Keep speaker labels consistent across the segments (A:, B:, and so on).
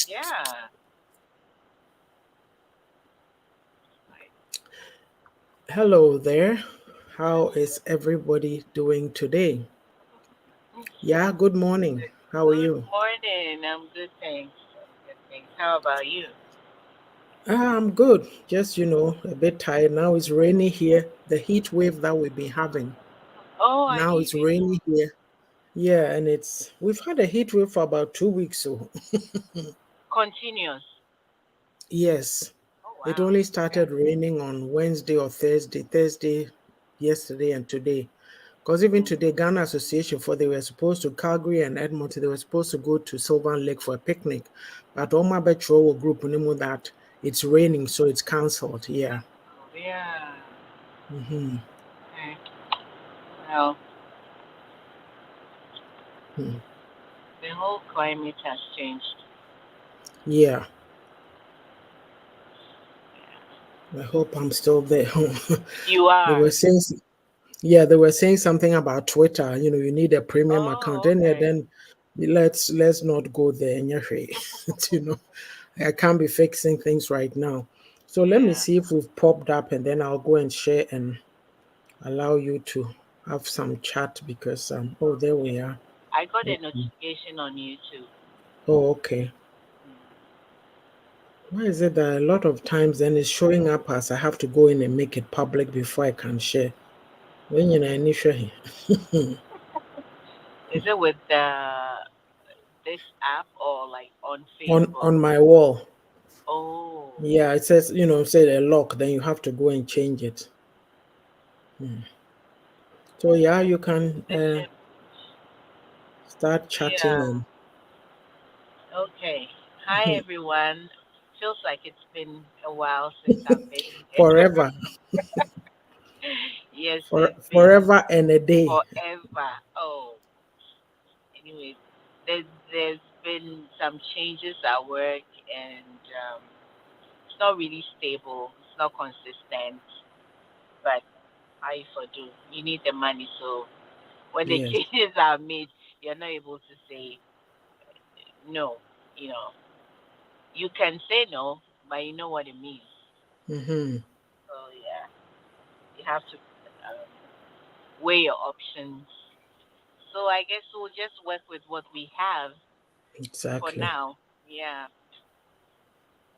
A: Yeah. I-
B: Hello there. How is everybody doing today? Yeah, good morning.
A: Good,
B: How are
A: good
B: you?
A: morning. I'm good, thanks. I'm good, thanks. How about you?
B: I'm good. Just, a bit tired. Now it's rainy here. The heat wave that we've been having.
A: Oh, I
B: Now
A: didn't
B: it's
A: even know.
B: rainy here. Yeah, and we've had a heat wave for about 2 weeks. So,
A: Continuous.
B: yes,
A: Oh,
B: it
A: wow.
B: only
A: Okay.
B: started raining on Wednesday or Thursday, yesterday and today. Because even
A: Mm.
B: today, Ghana Association for they were supposed to Calgary and Edmonton, they were supposed to go to Sylvan Lake for a picnic. But on my Betro group knew that it's raining, so it's cancelled. Yeah.
A: Oh, yeah.
B: Hmm.
A: Okay. Well, the whole climate has changed.
B: Yeah. I hope I'm still there.
A: You
B: They
A: are.
B: were saying, yeah, they were saying something about Twitter. You need a premium account.
A: Oh,
B: Then, yeah,
A: okay.
B: then let's not go there. you know, I can't be fixing things right now. So let me
A: Yeah.
B: see if we've popped up, and then I'll go and share and allow you to have some chat because oh, there
A: Okay.
B: we are.
A: I got a
B: Okay.
A: notification on YouTube.
B: Oh, okay. Why is it that a lot of times then it's showing up as I have to go in and make it public before I can share? When you know initially
A: Is it with this app or like on Facebook?
B: on my wall.
A: Oh.
B: Yeah, it says, say a lock, then you have to go and change it. Hmm. So yeah, you can
A: This is,
B: start chatting
A: yeah.
B: and
A: Okay. Hi, everyone. Feels like it's been a while since I've been here.
B: forever,
A: Yes, it's been
B: forever and a day.
A: forever. Oh, anyways, there's been some changes at work, and it's not really stable. It's not consistent. But how you for do? You need the money, so when the
B: Yes.
A: changes are made, you're not able to say no. You know, you can say no, but you know what it means.
B: Mm-hmm.
A: So yeah, you have to weigh your options. So I guess we'll just work with what we have for
B: Exactly.
A: now. Yeah,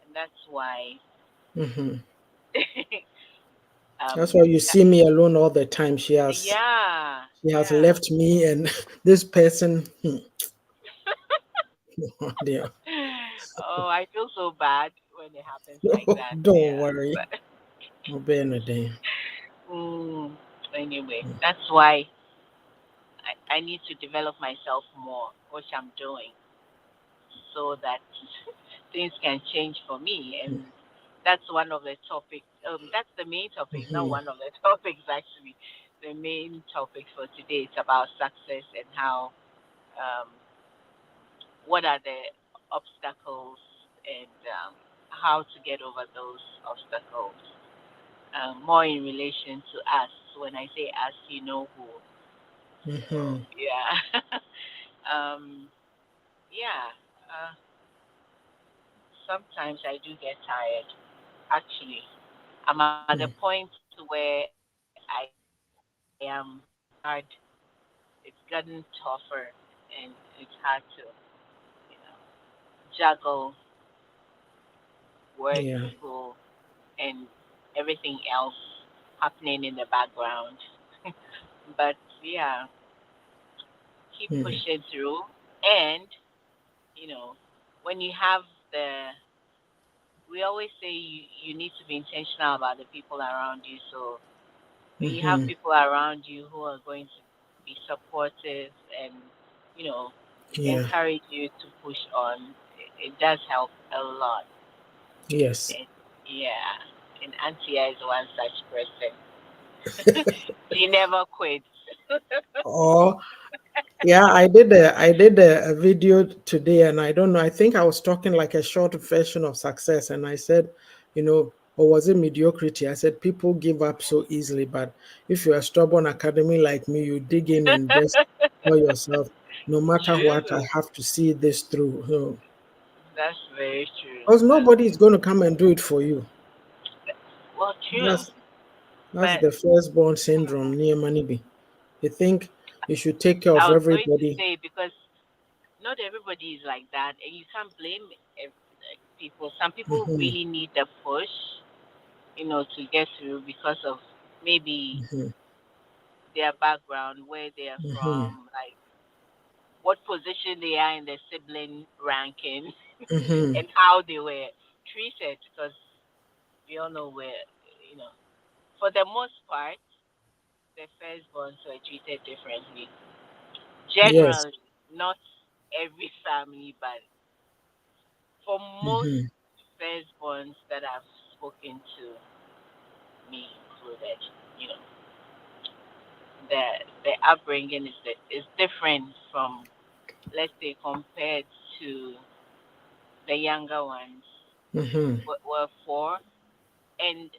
A: and that's why.
B: Mm-hmm. That's
A: um,
B: why you
A: that,
B: see me alone all the time.
A: yeah,
B: She has
A: yeah.
B: left me and this person. Oh dear.
A: Oh, I feel so bad when it happens like that.
B: Don't
A: Yeah,
B: worry.
A: but
B: I'll be in a day.
A: mm, anyway, that's why I need to develop myself more, which I'm doing, so that things can change for me. And that's one of the topics. That's the main topic, not
B: Mm-hmm.
A: one of the topics actually. The main topic for today is about success and how, um, what are the obstacles, and how to get over those obstacles. More in relation to us. When I say us, you know who. So
B: Mm-hmm.
A: yeah, um, yeah. Uh, Sometimes I do get tired. Actually, I'm at a point where I am hard. It's gotten tougher, and it's hard to, juggle work,
B: Yeah.
A: school, and everything else happening in the background. But yeah, keep
B: Mm.
A: pushing through. And you know, when you have the, we always say you need to be intentional about the people around you. So when you have
B: Mm-hmm.
A: people around you who are going to be supportive and, you know,
B: Yeah.
A: encourage you to push on, it does help a lot.
B: Yes.
A: And yeah, and Auntie Yaa'S is one such person. She never quits.
B: Oh, yeah. I did a video today, and I don't know. I think I was talking like a short version of success, and I said, or was it mediocrity? I said people give up so easily, but if you're a stubborn academy like me, you dig in and just tell yourself, no matter what, I
A: True.
B: have to see this through.
A: That's very true.
B: Because
A: That's
B: nobody is going to come and do it for you.
A: well true.
B: That's that's
A: But
B: the firstborn syndrome near Manibi. You think you should take care
A: I
B: of
A: was going to
B: everybody.
A: say because not everybody is like that, and you can't blame people. Some people
B: Hmm.
A: really need the push, to get through because of maybe
B: Hmm.
A: their background, where they are
B: Hmm.
A: from, like what position they are in the sibling ranking,
B: Hmm.
A: and how they were treated. Because we all know where, you know, for the most part, the firstborns were treated differently.
B: Yes.
A: Generally, not every family, but for most
B: Hmm.
A: firstborns that I've spoken to, me included, you know, the the upbringing is different from, let's say, compared to the younger ones
B: Hmm.
A: were for, and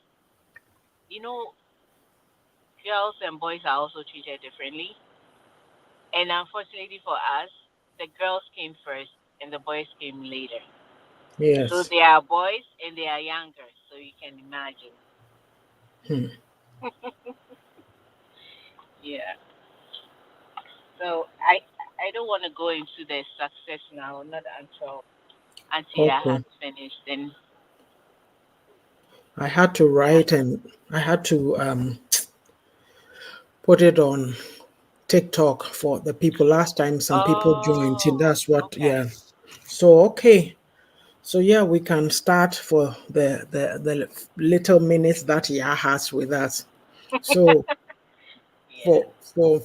A: you know, girls and boys are also treated differently. And unfortunately for us, the girls came first and the boys came later. So
B: Yes.
A: they are boys and they are younger, so you can imagine.
B: Hmm.
A: Yeah. So I don't want to go into the success now, not until Auntie Yaa'S
B: Okay.
A: has finished. And
B: I had to
A: yeah.
B: write and I had to put it on TikTok for the people. Last time some people joined.
A: Oh,
B: That's what,
A: okay.
B: yeah. So, okay. So, yeah, we can start for the little minutes that Yah has with us. So,
A: Yeah.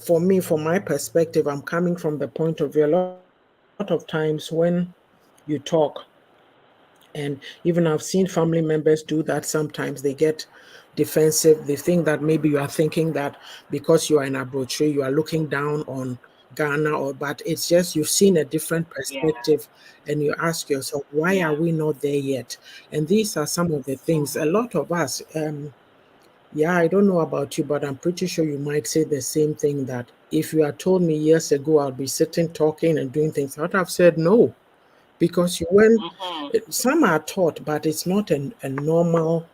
B: for me, from my perspective, I'm coming from the point of view. A lot of times when you talk, and even I've seen family members do that sometimes, they get defensive. They think that maybe you are thinking that because you are in Abrochi, you are looking down on Ghana, or but it's just you've seen a different
A: Yeah.
B: perspective and you ask yourself, why are
A: Yeah.
B: we not there yet? And these are some of the things a
A: Mhm.
B: lot of us, yeah, I don't know about you, but I'm pretty sure you might say the same thing, that if you had told me years ago I'll be sitting, talking, and doing things, I would have said no, because you went,
A: Mhm.
B: some are taught, but it's not a normal,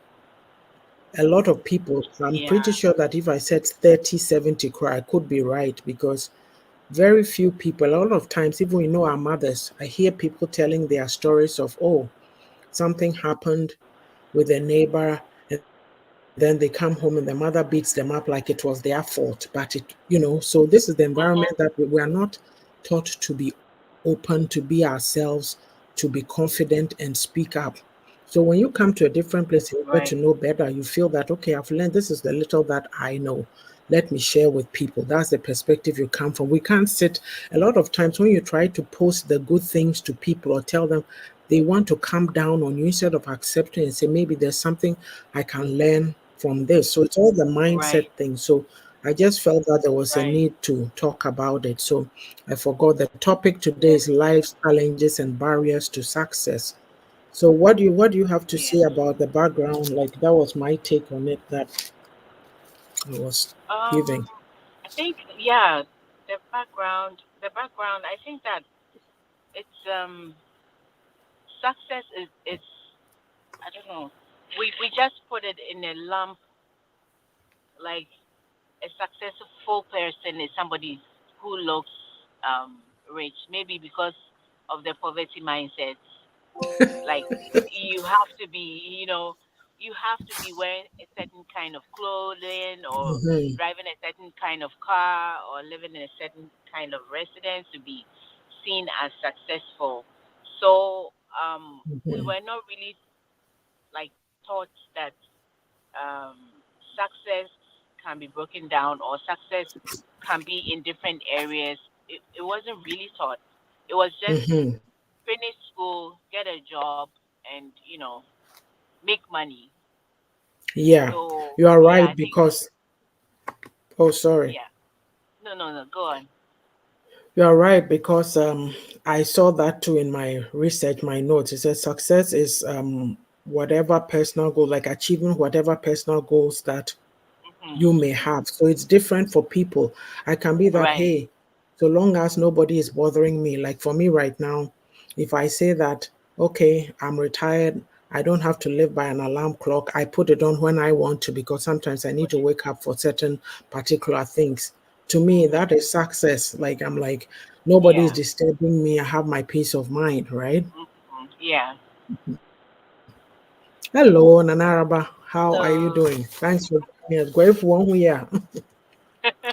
B: a lot of people. I'm pretty
A: Yeah.
B: sure that if I said 30, 70 cry, I could be right, because very few people, a lot of times, even our mothers, I hear people telling their stories of, oh, something happened with a neighbor, and then they come home and the mother beats them up like it was their fault. But so this is the environment that
A: Mhm.
B: we are not taught to be open, to be ourselves, to be confident and speak up. So when you come to a different place and you get to know
A: Right.
B: better, you feel that, okay, I've learned, this is the little that I know. Let me share with people. That's the perspective you come from. We can't sit, a lot of times when you try to post the good things to people or tell them, they want to come down on you instead of accepting and say, maybe there's something I can learn from this. So it's all the mindset
A: Right.
B: thing. So I just felt that there was a
A: Right.
B: need to talk about it. So I forgot the topic today
A: Yes.
B: is life's challenges and barriers to success. So what do you have to say
A: Yes.
B: about the background? Like, that was my take on it that I was
A: Um,
B: giving.
A: I think, yeah, the background. I think that it's success is I don't know. We just put it in a lump, like a successful person is somebody who looks rich, maybe because of the poverty mindset. Like you have to be, you have to be wearing a certain kind of clothing, or
B: Hmm.
A: driving a certain kind of car, or living in a certain kind of residence to be seen as successful. So we
B: Hmm.
A: were not really like taught that um, success can be broken down, or success can be in different areas. It wasn't really taught. It was just
B: Hmm.
A: finish school, get a job, and make money.
B: Yeah,
A: So
B: you are
A: yeah, I
B: right
A: think
B: because, oh, sorry.
A: yeah. No, no, no. Go on.
B: You are right because I saw that too in my research, my notes. It says success is whatever personal goal, like achieving whatever personal goals that
A: Hmm.
B: you may have. So it's different for people. I can be that,
A: Right.
B: hey, so long as nobody is bothering me. Like for me right now, if I say that, okay, I'm retired. I don't have to live by an alarm clock. I put it on when I want to because sometimes I need
A: What
B: to
A: is
B: wake up for certain particular things. To me,
A: mm-hmm.
B: that is success. Like I'm like, nobody is
A: Yeah.
B: disturbing me. I have my peace of mind, right?
A: Mm-hmm. Yeah.
B: Hello, Nanaraba. How are you
A: So
B: doing? Thanks for joining us. Great one here.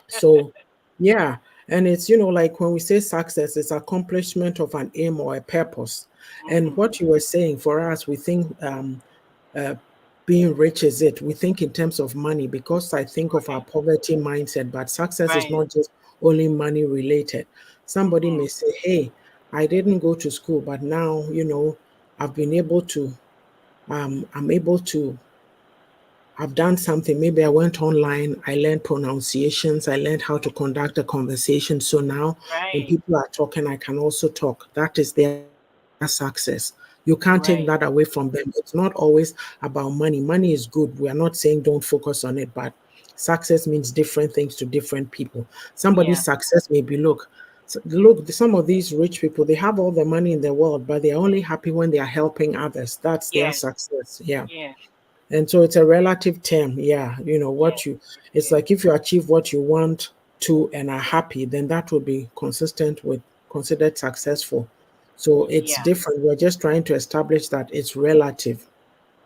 B: So, yeah, and it's, like when we say success, it's accomplishment of an aim or a purpose. And
A: mm-hmm.
B: what you were saying for us, we think uh, being rich is it. We think in terms of money because I think of our
A: Right.
B: poverty mindset, but success is
A: Right.
B: not just only money related. Somebody
A: Mm-hmm.
B: may say, hey, I didn't go to school, but now, I've been able to, I'm able to I've done something. Maybe I went online, I learned pronunciations, I learned how to conduct a conversation. So now when
A: Right.
B: people are talking, I can also talk. That is their success. You can't take that away
A: Right.
B: from them. It's not always about money. Money is good. We are not saying don't focus on it, but success means different things to different people. Somebody's
A: Yeah.
B: success may be look, some of these rich people, they have all the money in the world, but they're only happy when they are helping others. That's their
A: Yes.
B: success. Yeah.
A: Yes.
B: And so it's a relative term. Yeah.
A: Yes.
B: It's
A: It is.
B: like if you achieve what you want to and are happy, then that would be consistent with considered successful. So it's
A: Yeah.
B: different. We're just trying to establish that it's relative.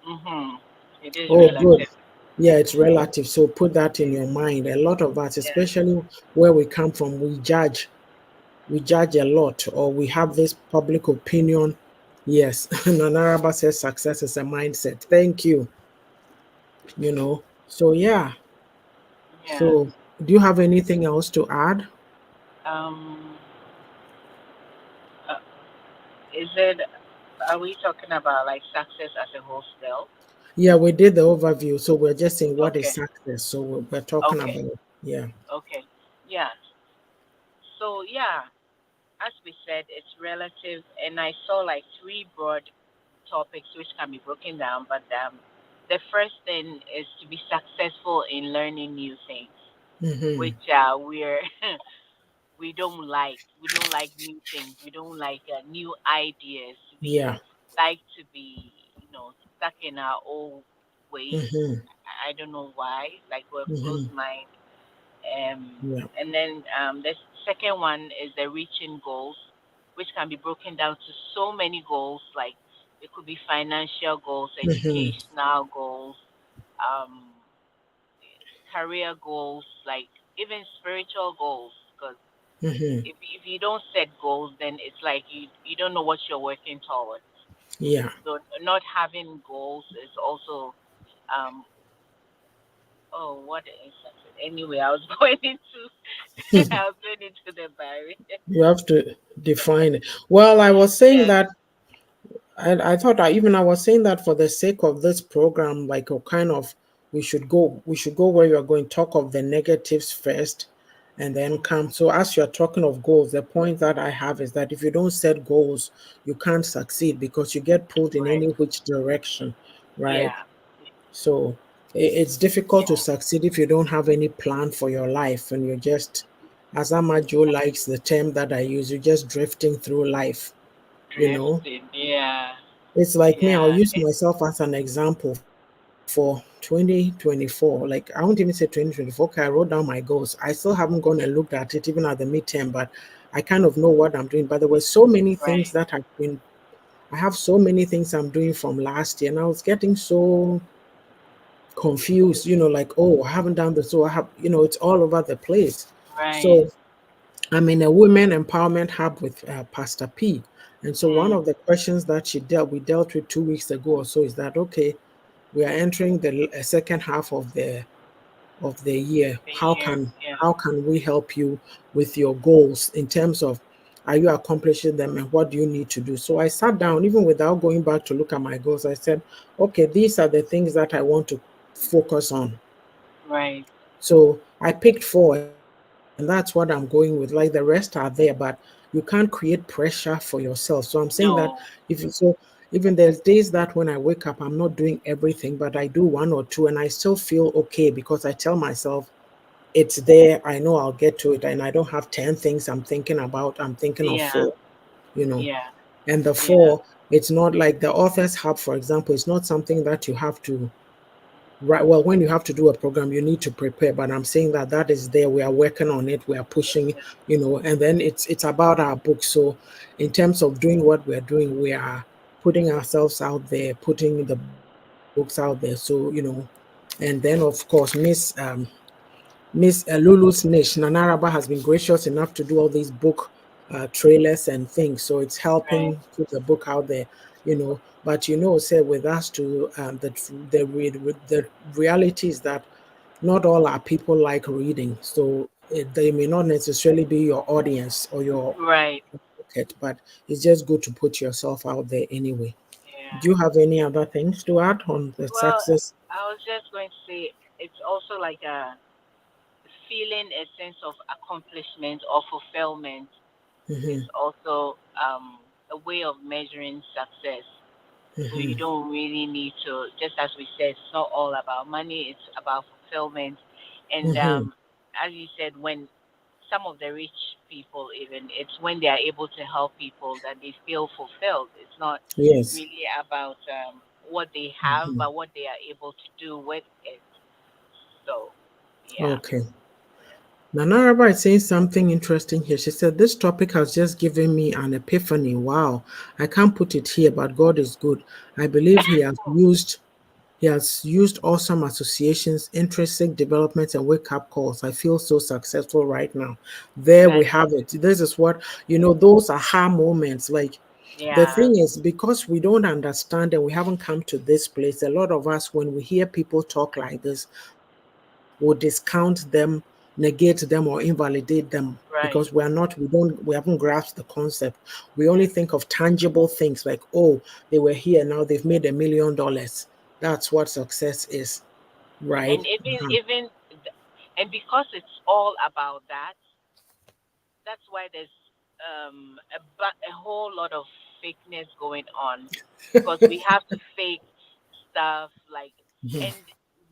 A: Mm-hmm. It is
B: Oh, good.
A: relative.
B: Yeah, it's relative. So put that in
A: Yes.
B: your mind. A lot of us,
A: Yes.
B: especially where we come from, we judge a lot, or we have this public opinion. Yes. Nanaraba says success is a mindset. Thank you. So yeah.
A: Yeah.
B: So, do you have anything else to add?
A: Um. Uh, is it? Are we talking about like success as a whole still?
B: Yeah, we did the overview. So, we're just saying what is
A: Okay.
B: success. So, we're talking
A: Okay.
B: about, yeah.
A: Okay. Yeah. So yeah, as we said, it's relative, and I saw like three broad topics which can be broken down. But the first thing is to be successful in learning new things,
B: Mm-hmm.
A: which we're we don't like. We don't like new things. We don't like new ideas. We
B: Yeah.
A: like to be, stuck in our old ways.
B: Mm-hmm.
A: I don't know why. Like we're
B: Mm-hmm.
A: closed mind. Um,
B: Yeah.
A: and then the second one is the reaching goals, which can be broken down to so many goals. Like it could be financial goals,
B: Mm-hmm.
A: educational goals, um, career goals, like even spiritual goals. Because
B: Mm-hmm.
A: if you don't set goals, then it's like you don't know what you're working towards.
B: Yeah.
A: So not having goals is also oh, what is that? Anyway, I was going into I was going into the barrier.
B: You have to define it. Well, I was saying
A: Yes,
B: that I thought I was saying that for the sake of this program, like a kind of we should go where you're going, talk of the negatives first and then come.
A: hmm
B: So as you're talking of goals, the point that I have is that if you don't set goals, you can't succeed because you get pulled in
A: right.
B: any which direction, right?
A: Yeah,
B: So it's difficult to
A: yeah.
B: succeed if you don't have any plan for your life and you're just, as Amajo likes the term that I use, you're just drifting through life, you know
A: Drifting. Yeah,
B: it's like me, I'll
A: yeah.
B: use myself as an example for 2024. Like, I won't even say 2024. Okay, I wrote down my goals. I still haven't gone and looked at it even at the midterm, but I kind of know what I'm doing. But there were so many things
A: Right,
B: I have so many things I'm doing from last year, and I was getting so confused, like, oh, I haven't done this. So I have, it's all over the place.
A: right.
B: So I'm in a women empowerment hub with Pastor P. And so one
A: Mm.
B: of the questions that we dealt with 2 weeks ago or so is that, okay, we are entering the second half of the year.
A: The
B: How
A: year.
B: can
A: Yeah.
B: how can we help you with your goals in terms of are you accomplishing them and what do you need to do? So I sat down, even without going back to look at my goals. I said, okay, these are the things that I want to focus on.
A: Right.
B: So I picked four, and that's what I'm going with. Like the rest are there, but you can't create pressure for yourself. So I'm saying that
A: No.
B: even there's days that when I wake up, I'm not doing everything, but I do one or two, and I still feel okay because I tell myself it's there. I know I'll get to it, and I don't have 10 things I'm thinking about. I'm thinking of
A: Yeah.
B: four, you know.
A: Yeah.
B: And the
A: Yeah.
B: four It's not like the Authors Hub, for example. It's not something that you have to right. Well, when you have to do a program, you need to prepare. But I'm saying that that is there. We are working on it. We are pushing, and then it's about our book. So, in terms of doing what we are doing, we are putting ourselves out there, putting the books out there. So, and then of course, Miss Lulu's Niche, Nanaraba has been gracious enough to do all these book trailers and things. So it's
A: Right.
B: helping put the book out there. But say with us to the reality is that not all our people like reading. So they may not necessarily be your audience or your
A: Right.
B: market, but it's just good to put yourself out there anyway.
A: Yeah.
B: Do you have any other things to add on the
A: Well,
B: success?
A: I was just going to say it's also like a feeling a sense of accomplishment or fulfillment is
B: Hmm.
A: also a way of measuring success. So you
B: Hmm.
A: don't really need to, just as we said, it's not all about money, it's about fulfillment. And
B: Hmm.
A: as you said, when some of the rich people, even, it's when they are able to help people that they feel fulfilled. It's not
B: Yes.
A: really about what they have,
B: Mhm.
A: but what they are able to do with it. So, yeah,
B: Okay. Nanaraba is saying something interesting here. She said, "This topic has just given me an epiphany. Wow. I can't put it here, but God is good. I believe He has used awesome associations, intrinsic developments, and wake up calls. I feel so successful right now." There we
A: that's,
B: have it. This is what, those aha moments. Like, the
A: yeah,
B: thing is, because we don't understand and we haven't come to this place, a lot of us, when we hear people talk like this, will discount them, negate them, or invalidate them because
A: right.
B: we haven't grasped the concept. We only think of tangible things like, oh, they were here, now they've made $1 million. That's what success is, right?
A: And even,
B: Uh-huh.
A: even, and because it's all about that, that's why there's a whole lot of fakeness going on because we have to fake stuff like,
B: Mhm.
A: and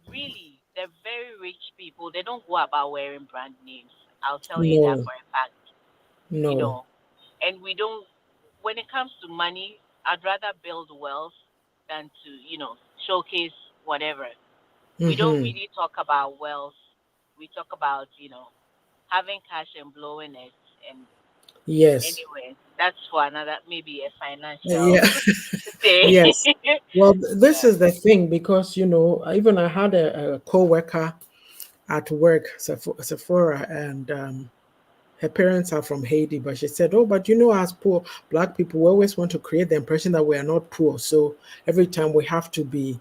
A: really the very rich people, they don't go about wearing brand names. I'll tell you that
B: No,
A: for a fact, you
B: no.
A: know. And we don't, when it comes to money, I'd rather build wealth than to, showcase whatever. We don't
B: Hmm.
A: really talk about wealth. We talk about, having cash and blowing it. And
B: Yes.
A: anyway, that's for another, maybe a financial
B: Yeah.
A: day.
B: Yes. Well, this
A: Yeah.
B: is the thing because, even I had a co-worker at work, Sephora, and her parents are from Haiti, but she said, "Oh, but as poor Black people, we always want to create the impression that we are not poor. So every time we have to be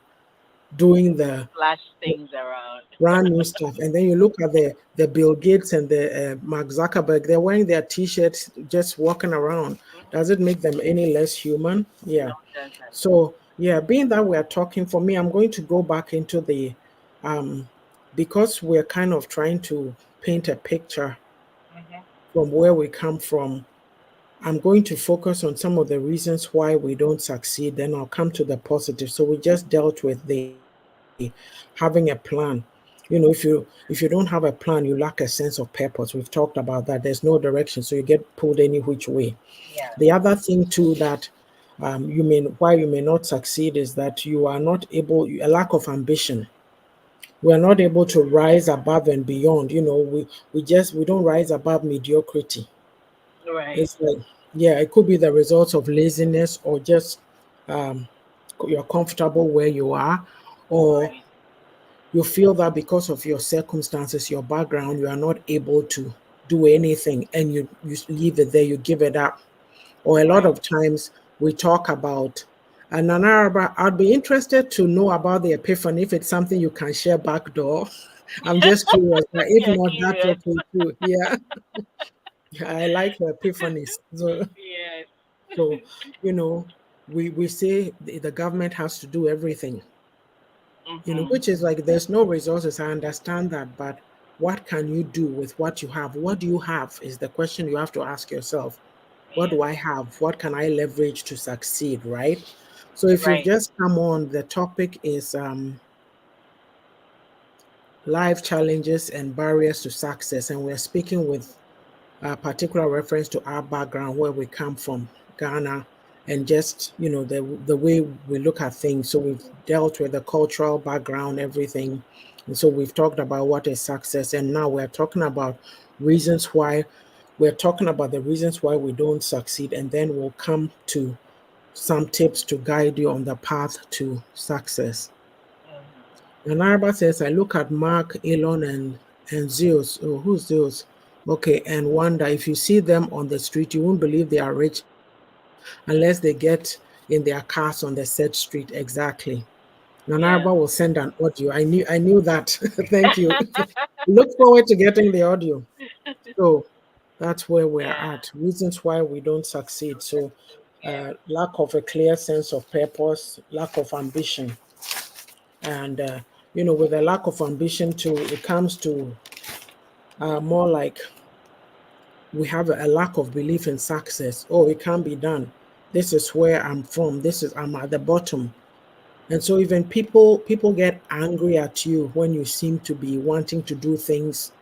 B: doing the
A: Flash things around.
B: brand new stuff." And then you look at the Bill Gates and the Mark Zuckerberg, they're wearing their T-shirts, just walking around. Does it make them any less human?
A: No,
B: Yeah.
A: it doesn't.
B: So yeah, being that we are talking, for me, I'm going to go back into the um because we're kind of trying to paint a picture
A: Hmm.
B: from where we come from. I'm going to focus on some of the reasons why we don't succeed, then I'll come to the positive. So we just dealt with the having a plan. If you don't have a plan, you lack a sense of purpose. We've talked about that. There's no direction, so you get pulled any which way.
A: Yeah.
B: The other thing too that why you may not succeed is that you are not able, a lack of ambition. We are not able to rise above and beyond. We don't rise above mediocrity.
A: Right.
B: It's like, yeah, it could be the result of laziness or just um, you're comfortable where you are, or
A: Right.
B: you feel that because of your circumstances, your background, you are not able to do anything and you leave it there, you give it up. Or a lot
A: Right.
B: of times we talk about, and Nanaraba, I'd be interested to know about the epiphany if it's something you can share backdoor. I'm just curious, but if
A: Yeah,
B: not, that's
A: curious.
B: okay too. Yeah, I like your epiphanies.
A: Yes.
B: So, you know, we say the government has to do everything,
A: Mhm.
B: which is like there's no resources. I understand that, but what can you do with what you have? What do you have is the question you have to ask yourself. What
A: Yes.
B: do I have? What can I leverage to succeed, right? So if you've
A: Right.
B: just come on, the topic is life challenges and barriers to success, and we're speaking with a particular reference to our background, where we come from, Ghana, and just the way we look at things. So we've dealt with the cultural background, everything, and so we've talked about what is success, and now we're talking about reasons why. We're talking about the reasons why we don't succeed, and then we'll come to some tips to guide you on the path to success.
A: Mm-hmm.
B: And Araba says, I look at Mark, Elon, and Zeus. Oh, who's Zeus? Okay, and wonder if you see them on the street, you won't believe they are rich unless they get in their cars on the said street. Exactly. Nanarba will
A: Yeah.
B: send an audio. I knew that. Thank you. Look forward to getting the audio. So that's where we're
A: Yeah.
B: at. Reasons why we don't succeed. So lack of a clear sense of purpose, lack of ambition, and with a lack of ambition too, it comes to more like we have a lack of belief in success. Oh, it can be done. This is where I'm from. I'm at the bottom. And so even people get angry at you when you seem to be wanting to do things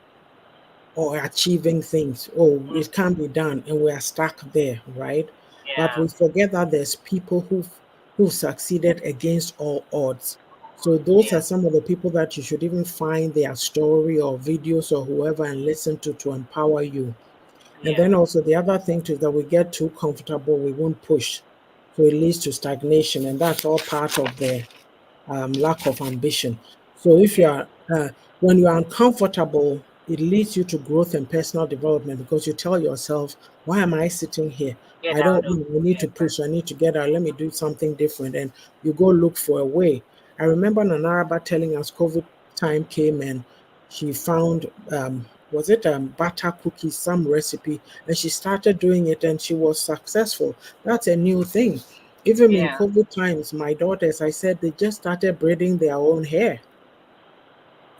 B: or achieving things. Oh,
A: Mm.
B: it can be done, and we are stuck there, right? But
A: Yeah.
B: we forget that there's people who succeeded against all odds. So those
A: Yeah.
B: are some of the people that you should even find their story or videos or whoever and listen to empower you. And
A: Yeah.
B: then also the other thing too is that we get too comfortable, we won't push. So it leads to stagnation, and that's all part of the lack of ambition. So if you
A: Yeah.
B: are when you are uncomfortable, it leads you to growth and personal development because you tell yourself, "Why am I sitting here?
A: Get
B: I
A: out
B: don't.
A: of
B: I need to
A: it.
B: push. I need to get out. Let me do something different." And you go look for a way. I remember Nanaraba telling us COVID time came and she found was it butter cookies, some recipe, and she started doing it and she was successful. That's a new thing. Even in
A: Yeah.
B: COVID times, my daughters, I said they just started braiding their own hair.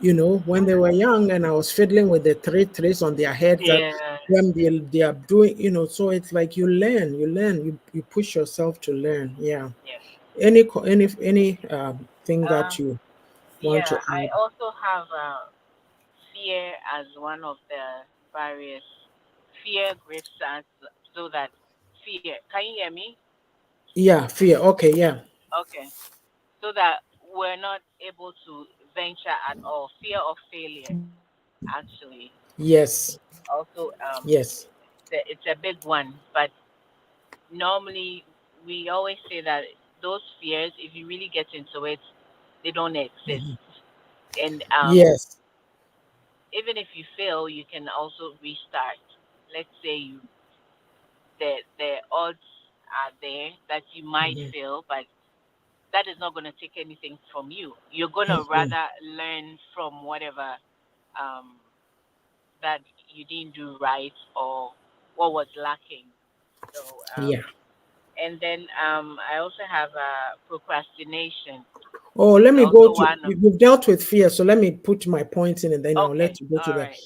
B: When they were young, and I was fiddling with the three on their heads that
A: Yeah.
B: when they are doing, so it's like you learn, you push yourself to learn. Yeah.
A: Yeah.
B: Any thing that
A: Um.
B: you want to
A: Yeah. I
B: add?
A: also have fear as one of the barriers. Fear grips us so that fear. Can you hear me?
B: Yeah, fear. Okay, yeah.
A: Okay. So that we're not able to venture at all. Fear of failure, actually.
B: Yes.
A: Also,
B: Yes.
A: it's a big one. But normally, we always say that those fears, if you really get into it, they don't exist.
B: Mhm.
A: And
B: Yes.
A: even if you fail, you can also restart. Let's say the odds are there that you might
B: Mhm.
A: fail, but that is not going to take anything from you. You're going to
B: Mhm.
A: rather learn from whatever um, that you didn't do right or what was lacking. So,
B: Yeah.
A: and then I also have procrastination.
B: Oh, let
A: It's
B: me go
A: also
B: to
A: one of,
B: we've dealt with fear, so let me put my points in and then I'll
A: okay,
B: let you go to
A: all
B: the
A: right,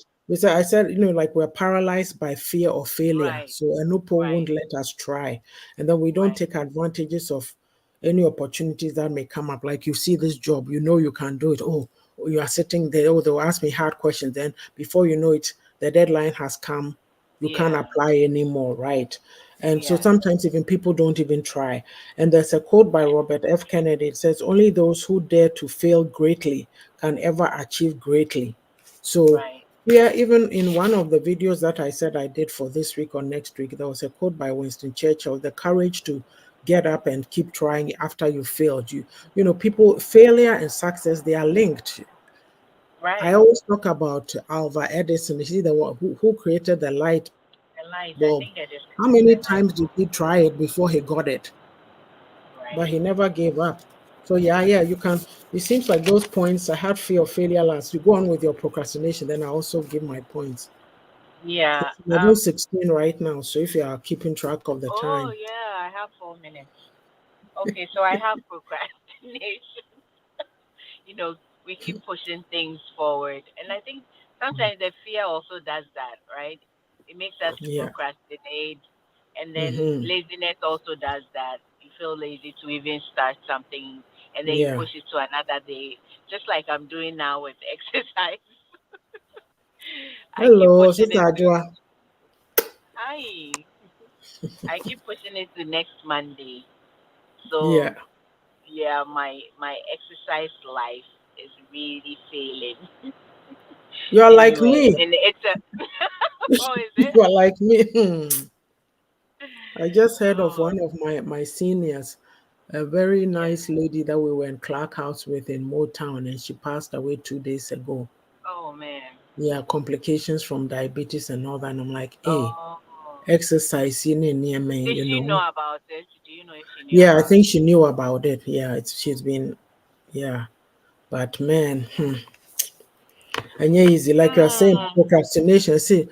B: I said, like we're paralyzed by fear of failure.
A: right,
B: So Anupo
A: right,
B: won't let us try. And then we don't
A: right,
B: take advantages of any opportunities that may come up. Like you see this job, you can do it. Oh, you are sitting there, oh, they'll ask me hard questions. Then before you know it, the deadline has come. You can't
A: yeah,
B: apply anymore, right? And so
A: yeah,
B: sometimes even people don't even try. And there's a quote by Robert F. Kennedy. It says, only those who dare to fail greatly can ever achieve greatly. So,
A: right,
B: yeah, even in one of the videos that I said I did for this week or next week, there was a quote by Winston Churchill, the courage to get up and keep trying after you failed. People, failure and success, they are linked. I
A: right.
B: always talk about Alva Edison. You see, the one who created the light bulb.
A: The light,
B: How
A: I
B: many
A: think it is
B: times did
A: the
B: he
A: light,
B: try it before he got it? But he
A: right?
B: never gave up. So yeah, you can. It seems like those points. I had fear of failure last. You go on with your procrastination, then I also give my points.
A: Yeah.
B: It's 11:16 right now. So if you are keeping track of the
A: Oh
B: time,
A: yeah, I have 4 minutes. Okay, so I have procrastination. We keep pushing things forward. And I think sometimes the fear also does that, right? It makes us
B: yeah,
A: procrastinate. And then
B: hmm,
A: laziness also does that. You feel lazy to even start something and then you
B: yeah.
A: push it to another day. Just like I'm doing now with exercise. I keep
B: Hello,
A: pushing
B: Sister
A: it to
B: Ajua.
A: hi. I keep pushing it to next Monday. So
B: Yeah.
A: yeah, my exercise life is really failing
B: You're like
A: anyway,
B: me.
A: and it's a oh, is it?
B: You're like me. I just heard of
A: Oh
B: one of my seniors, a very
A: yeah.
B: nice lady that we were in Clark House with in Motown, and she passed away 2 days ago.
A: Oh man.
B: Yeah, complications from diabetes and all that. And I'm like, hey,
A: Oh.
B: exercise, near me,
A: Did she know
B: know.
A: about it? Do you know if she knew
B: Yeah, I
A: about
B: think
A: it?
B: she knew about it. Yeah, she's been, yeah. But man, and yeah, easy. Like you're saying,
A: Hmm.
B: procrastination. See,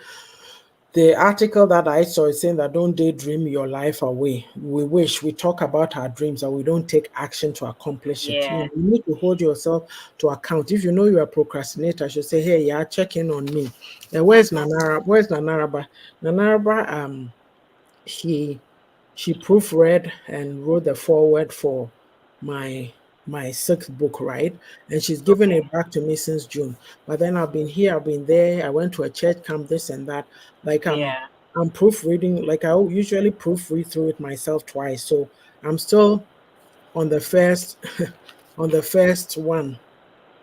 B: the article that I saw is saying that don't daydream your life away. We wish we talk about our dreams and we don't take action to accomplish it.
A: Yeah.
B: You need to hold yourself to account. If you know you're a procrastinator, you should say, hey, yeah, check in on me. And where's
A: Mhm.
B: Nanara? Where's Nanaraba? Nanaraba, she she proofread and wrote the foreword for my my sixth book, right? And she's given
A: Okay.
B: it back to me since June. But then I've been here, I've been there, I went to a church camp, this and that. Like
A: Yeah.
B: I'm proofreading, like I usually proofread through it myself twice. So I'm still on the first on the first one,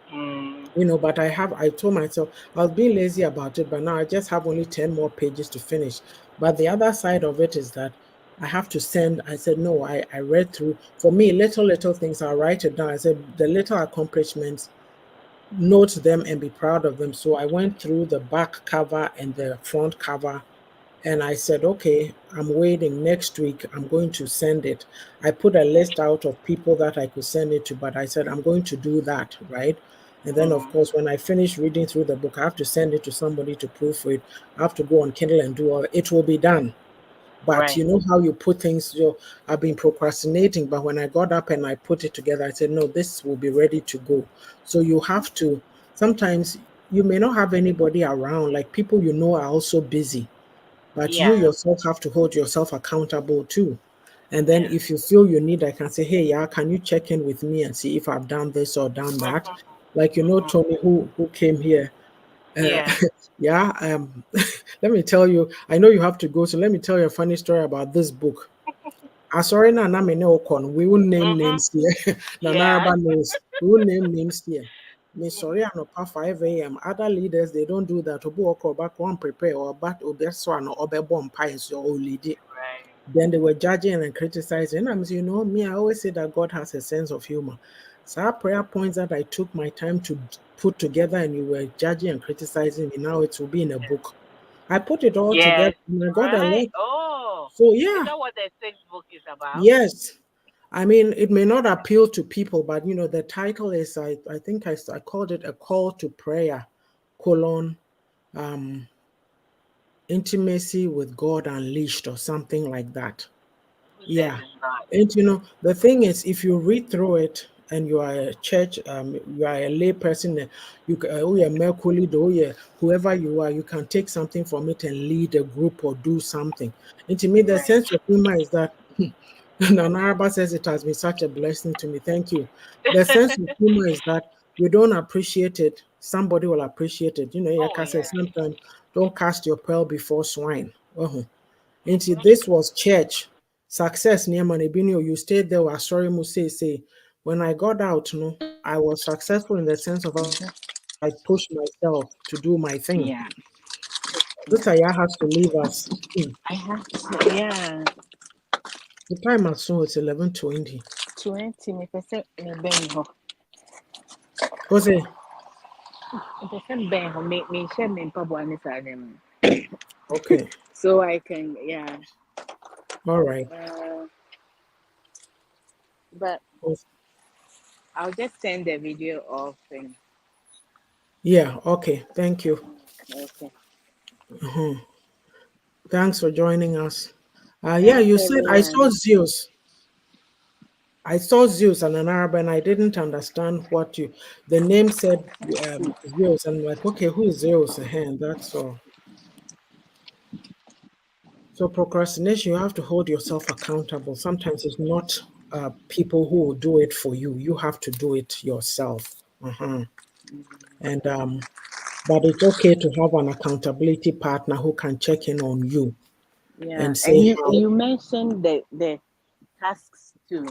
A: Hmm.
B: but I told myself I was being lazy about it, but now I just have only 10 more pages to finish. But the other side of it is that I have to send. I said, no, I read through. For me, little things, I write it down. I said, the little accomplishments, note them and be proud of them. So I went through the back cover and the front cover, and I said, okay, I'm waiting. Next week, I'm going to send it. I put a list out of people that I could send it to, but I said, I'm going to do that, right? And then, of
A: Hmm.
B: course, when I finish reading through the book, I have to send it to somebody to proofread. I have to go on Kindle and do all it. Will be done. But
A: Right.
B: you know how you put things, I've been procrastinating, but when I got up and I put it together, I said, no, this will be ready to go. So you have to, sometimes you may not have anybody around, like people are also busy, but you
A: Yeah.
B: yourself have to hold yourself accountable too. And then
A: Yeah.
B: if you feel you need, I can say, hey, yeah, can you check in with me and see if I've done this or done that?
A: Mhm.
B: Like
A: Mhm.
B: Tony, who came here. Uh,
A: Yeah.
B: yeah, let me tell you, I know you have to go, so let me tell you a funny story about this book. Sorry, na me ne okon. We will name
A: Mhm.
B: names here. Na
A: Yeah.
B: Naraba knows. We will name names here. Me sorry, anopa 5 a.m. Other leaders they don't do that. Obu oko back one prepare or but obe so an obe bomb pies your old lady.
A: Right.
B: Then they were judging and criticizing. And I'm saying, me, I always say that God has a sense of humor. So our prayer points that I took my time to put together and you were judging and criticizing me, now it will be in a book. I put it all together
A: Yes.
B: and I got a
A: Right.
B: lot.
A: Oh,
B: So
A: is
B: yeah,
A: that what the sixth book is about?
B: yes. I mean, it may not appeal to people, but the title is I think I called it a call to prayer, colon, um, intimacy with God unleashed or something like that.
A: Who says
B: Yeah.
A: it's not?
B: And the thing is, if you read through it and you are a church, you are a lay person, oh yeah, Mercury, oh yeah, whoever you are, you can take something from it and lead a group or do something. And to me, the
A: Right.
B: sense of humor is that Nanaraba says it has been such a blessing to me. Thank you. The sense of humor is that you don't appreciate it, somebody will appreciate it. You
A: Oh
B: can say
A: yeah.
B: sometimes don't cast your pearl before swine. Nti
A: Mhm.
B: this was church. Success near Manibino, you stayed there, was sorry, say. When I got out, I was successful in the sense of I pushed myself to do my thing.
A: Yeah.
B: This year has to leave us.
A: I have to. Yeah.
B: The time I saw it's 11:20.
A: 20. Me pese me ben ho.
B: Was it?
A: Me pese ben ho. Me share me mpaboa ne sa dem.
B: Okay.
A: So I can yeah.
B: All right.
A: Uh, but
B: Yes.
A: I'll just send the video of him.
B: Yeah, okay. Thank you.
A: Okay.
B: Mhm. Thanks for joining us. Yeah,
A: Thanks
B: you said I saw
A: everyone.
B: Zeus. I saw Zeus and an Arab, and I didn't understand the name said Zeus, and I'm like, okay, who is Zeus? And that's all. So procrastination, you have to hold yourself accountable. Sometimes it's not people who will do it for you. You have to do it yourself. And but it's okay to have an accountability partner who can check in on you.
A: Yeah,
B: and
A: and
B: say
A: you
B: how.
A: you mentioned the tasks too.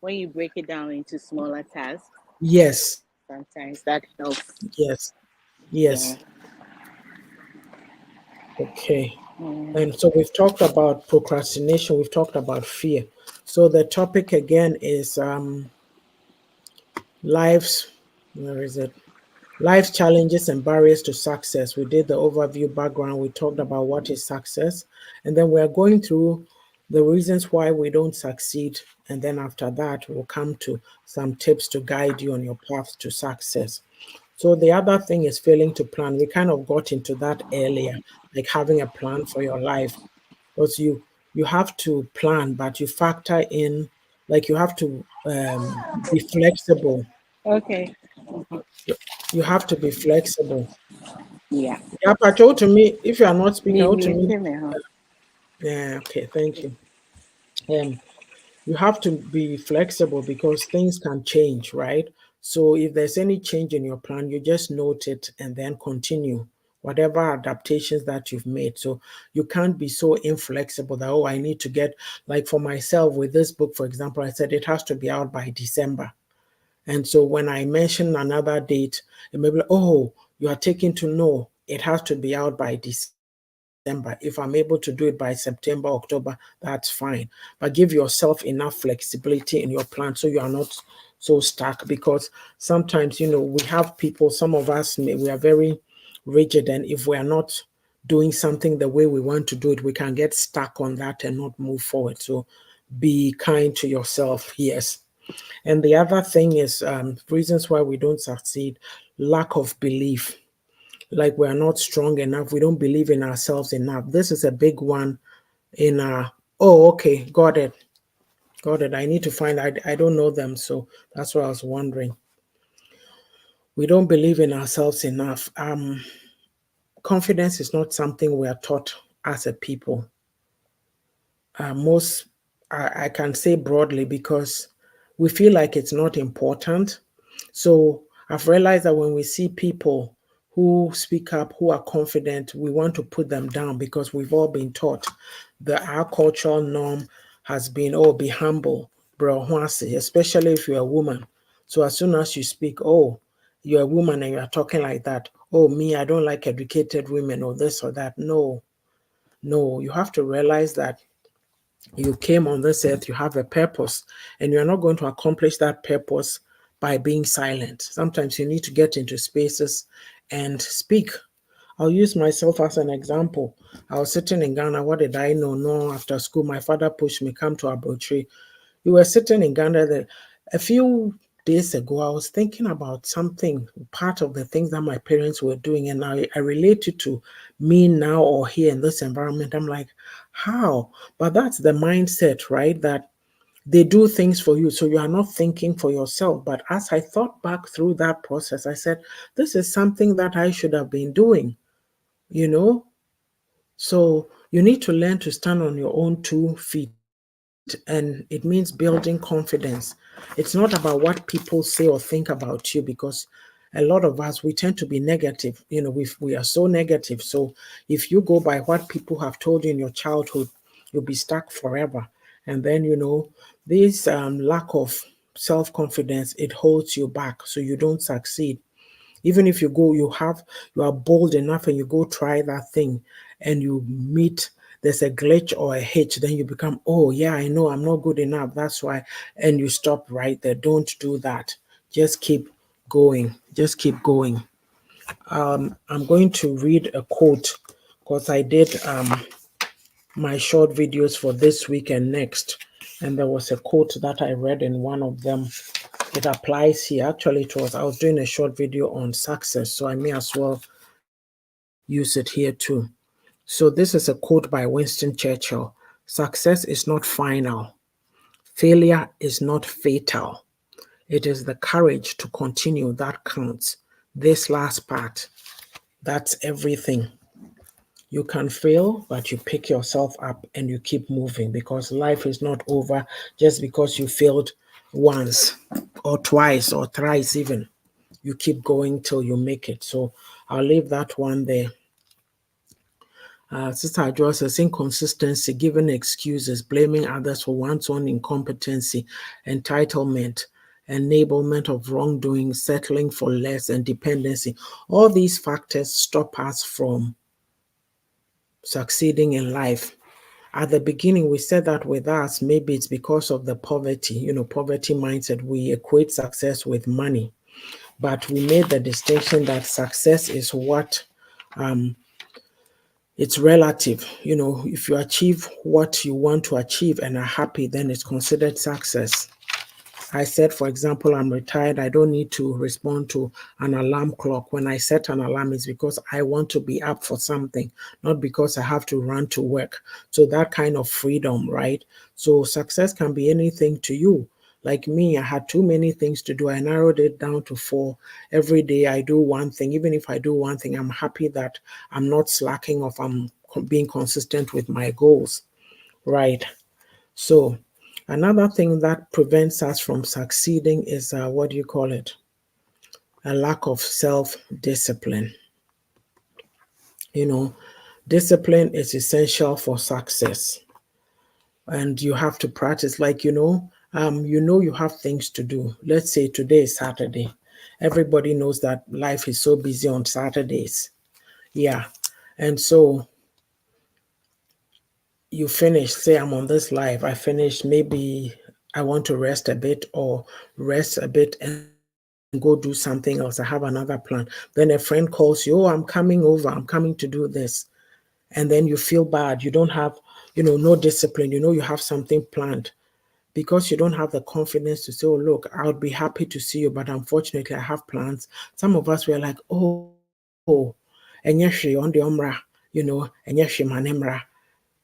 A: When you break it down into smaller tasks,
B: Yes,
A: sometimes that helps.
B: yes,
A: Yeah.
B: yes. Okay.
A: Mm.
B: And so we've talked about procrastination, we've talked about fear. So the topic again is life's, where is it? Life's challenges and barriers to success. We did the overview background, we talked about what is success, and then we're going through the reasons why we don't succeed. And then after that, we'll come to some tips to guide you on your path to success. So the other thing is failing to plan. We kind of got into that earlier, like having a plan for your life. Because you have to plan, but you factor in, like you have to be flexible.
A: Okay.
B: You have to be flexible.
A: Yeah.
B: Yeah, Pacho, to me, if you are not speaking
A: Me,
B: out to
A: me,
B: me,
A: too, me, huh?
B: yeah, okay, thank you. Um, you have to be flexible because things can change, right? So if there's any change in your plan, you just note it and then continue whatever adaptations that you've made. So you can't be so inflexible that, oh, I need to get, like for myself with this book, for example, I said it has to be out by December. And so when I mention another date, it may be like, oh, you are taking to know it has to be out by December. If I'm able to do it by September, October, that's fine. But give yourself enough flexibility in your plan so you are not so stuck because sometimes, we have people, some of us, we are very rigid. And if we are not doing something the way we want to do it, we can get stuck on that and not move forward. So be kind to yourself. Yes. And the other thing is reasons why we don't succeed: lack of belief. Like we're not strong enough. We don't believe in ourselves enough. This is a big one in our, oh, okay, got it. Got it. I need to find, I don't know them. So that's what I was wondering. We don't believe in ourselves enough. Confidence is not something we are taught as a people. Most, I can say broadly because we feel like it's not important. So I've realized that when we see people who speak up, who are confident, we want to put them down because we've all been taught that our cultural norm has been, oh, be humble, bro, huasi, especially if you're a woman. So as soon as you speak, oh, you're a woman and you're talking like that, oh, me, I don't like educated women or this or that. No, no, you have to realize that you came on this earth, you have a purpose, and you're not going to accomplish that purpose by being silent. Sometimes you need to get into spaces and speak. I'll use myself as an example. I was sitting in Ghana. What did I know? No, after school, my father pushed me, come to Abrochi. We were sitting in Ghana there. A few days ago, I was thinking about something, part of the things that my parents were doing, and I relate it to me now or here in this environment. I'm like, how? But that's the mindset, right? That they do things for you. So you are not thinking for yourself. But as I thought back through that process, I said, this is something that I should have been doing, you know? So you need to learn to stand on your own 2 feet, and it means building confidence. It's not about what people say or think about you because a lot of us we tend to be negative. We are so negative. So if you go by what people have told you in your childhood, you'll be stuck forever. And then this lack of self confidence, it holds you back, so you don't succeed. Even if you are bold enough and you go try that thing and you meet, there's a glitch or a hitch, then you become, oh yeah, I know I'm not good enough. That's why. And you stop right there. Don't do that. Just keep going. Just keep going. I'm going to read a quote because I did my short videos for this week and next. And there was a quote that I read in one of them. It applies here. Actually, I was doing a short video on success, so I may as well use it here too. So this is a quote by Winston Churchill. Success is not final. Failure is not fatal. It is the courage to continue that counts. This last part, that's everything. You can fail, but you pick yourself up and you keep moving because life is not over just because you failed once or twice or thrice, even. You keep going till you make it. So I'll leave that one there. Sister Adjoa says inconsistency, giving excuses, blaming others for one's own incompetency, entitlement, enablement of wrongdoing, settling for less, and dependency. All these factors stop us from succeeding in life. At the beginning, we said that with us, maybe it's because of the poverty, poverty mindset. We equate success with money. But we made the distinction that success is what it's relative. If you achieve what you want to achieve and are happy, then it's considered success. I said, for example, I'm retired. I don't need to respond to an alarm clock. When I set an alarm, it's because I want to be up for something, not because I have to run to work. So that kind of freedom, right? So success can be anything to you. Like me, I had too many things to do. I narrowed it down to four. Every day I do one thing. Even if I do one thing, I'm happy that I'm not slacking off. I'm being consistent with my goals, right? So, another thing that prevents us from succeeding is what do you call it? A lack of self discipline. You know, discipline is essential for success, and you have to practice. Like, you have things to do. Let's say today is Saturday. Everybody knows that life is so busy on Saturdays. Yeah. And so you finish, say I'm on this live, I finish, maybe I want to rest a bit or rest a bit and go do something else. I have another plan. Then a friend calls you, oh, I'm coming over, I'm coming to do this. And then you feel bad. You don't have, no discipline. You have something planned because you don't have the confidence to say, oh, look, I would be happy to see you, but unfortunately, I have plans. Some of us were like, oh, enyeshi on the omra, enyeshi manemra.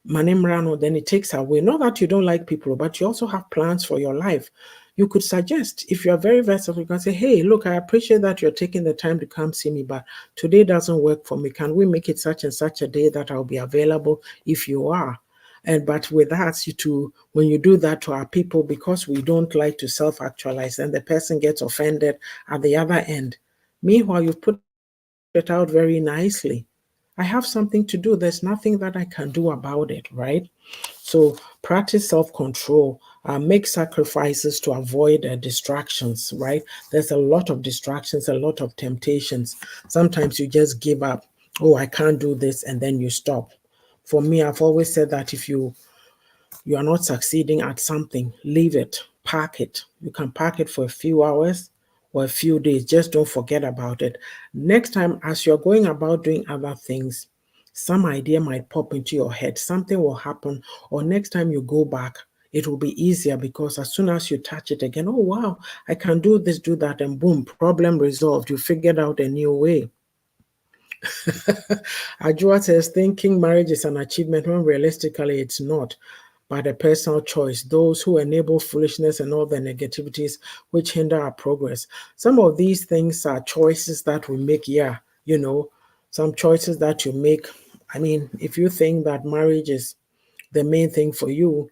B: Manimrano, then it takes away. Not that you don't like people, but you also have plans for your life. You could suggest, if you're very versatile, you can say, hey, look, I appreciate that you're taking the time to come see me, but today doesn't work for me. Can we make it such and such a day that I'll be available if you are? And but with us, when you do that to our people, because we don't like to self-actualize, and the person gets offended at the other end. Meanwhile, you've put it out very nicely. I have something to do. There's nothing that I can do about it, right? So practice self-control. Make sacrifices to avoid distractions, right? There's a lot of distractions, a lot of temptations. Sometimes you just give up. Oh, I can't do this, and then you stop. For me, I've always said that if you are not succeeding at something, leave it, park it. You can park it for a few hours or a few days. Just don't forget about it. Next time, as you're going about doing other things, some idea might pop into your head, something will happen, or next time you go back, it will be easier because as soon as you touch it again, oh wow, I can do this, do that, and boom, problem resolved. You figured out a new way. Ajua says thinking marriage is an achievement when realistically it's not, but a personal choice. Those who enable foolishness and all the negativities which hinder our progress. Some of these things are choices that we make, yeah, some choices that you make. I mean, if you think that marriage is the main thing for you,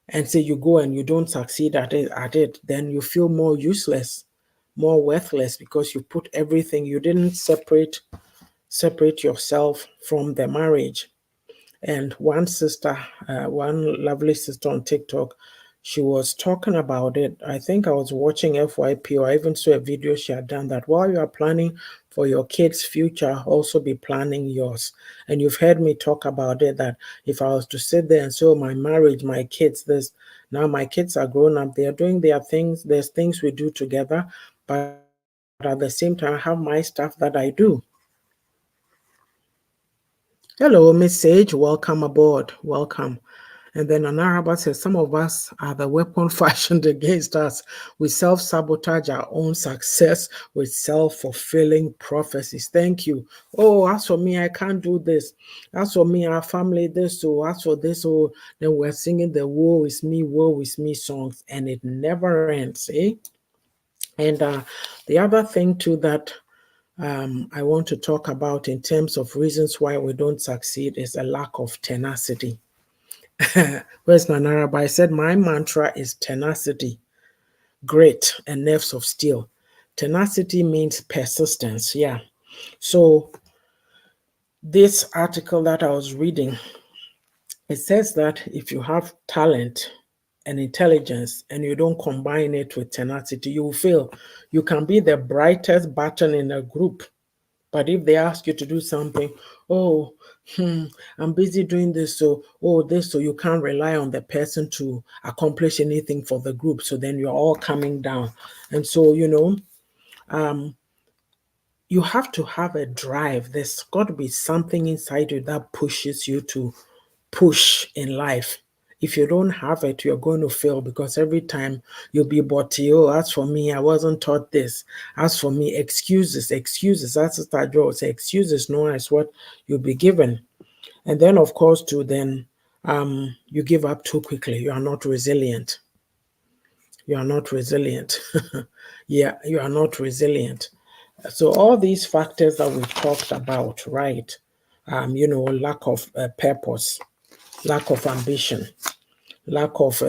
B: and say you go and you don't succeed at it, then you feel more useless, more worthless because you put everything, you didn't separate yourself from the marriage. And one sister, one lovely sister on TikTok, she was talking about it. I think I was watching FYP, or I even saw a video she had done that while you are planning for your kids' future, also be planning yours. And you've heard me talk about it that if I was to sit there and say, oh, my marriage, my kids, this now my kids are grown up, they are doing their things, there's things we do together, but at the same time, I have my stuff that I do. Hello, Miss Sage. Welcome aboard. Welcome. And then Anaraba says some of us are the weapon fashioned against us. We self sabotage our own success with self fulfilling prophecies. Thank you. Oh, as for me, I can't do this. As for me, our family, this, so as for this, oh, then we're singing the woe is me songs, and it never ends, eh? And the other thing, too, that I want to talk about in terms of reasons why we don't succeed is a lack of tenacity. Where's Nanaraba? I said my mantra is tenacity, grit, and nerves of steel. Tenacity means persistence. Yeah. So This article that I was reading, it says that if you have talent and intelligence and you don't combine it with tenacity, you will fail. You can be the brightest button in a group, but if they ask you to do something, oh, I'm busy doing this, so oh, this, so you can't rely on the person to accomplish anything for the group. So then you're all coming down. And so, um, you have to have a drive. There's got to be something inside you that pushes you to push in life. If you don't have it, you're going to fail because every time you'll be boughty, oh, as for me, I wasn't taught this. As for me, excuses, excuses. That's what I draw. Say excuses known as what you'll be given. And then, of course, to then you give up too quickly. You are not resilient. You are not resilient. Yeah, you are not resilient. So all these factors that we've talked about, right? Lack of purpose, lack of ambition, lack of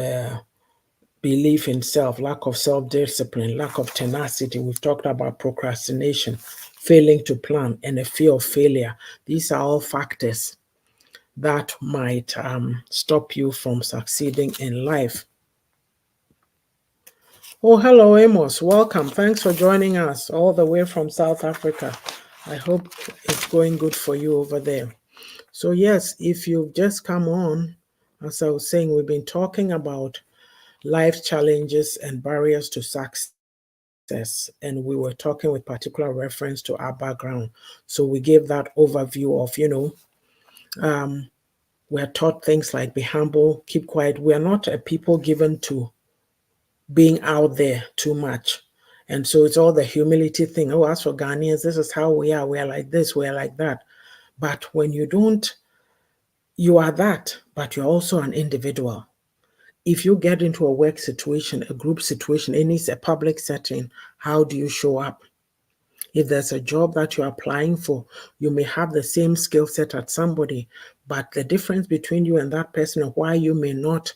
B: belief in self, lack of self discipline, lack of tenacity. We've talked about procrastination, failing to plan, and a fear of failure. These are all factors that might stop you from succeeding in life. Oh, hello, Amos. Welcome. Thanks for joining us all the way from South Africa. I hope it's going good for you over there. So, yes, if you've just come on, as I was saying, we've been talking about life challenges and barriers to success, and we were talking with particular reference to our background. So, we gave that overview of, um, we're taught things like be humble, keep quiet. We are not a people given to being out there too much. And so it's all the humility thing. Oh, as for Ghanaians, this is how we are. We are like this, we are like that. But when you don't, you are that, but you're also an individual. If you get into a work situation, a group situation, any a public setting, how do you show up? If there's a job that you're applying for, you may have the same skill set as somebody, but the difference between you and that person and why you may not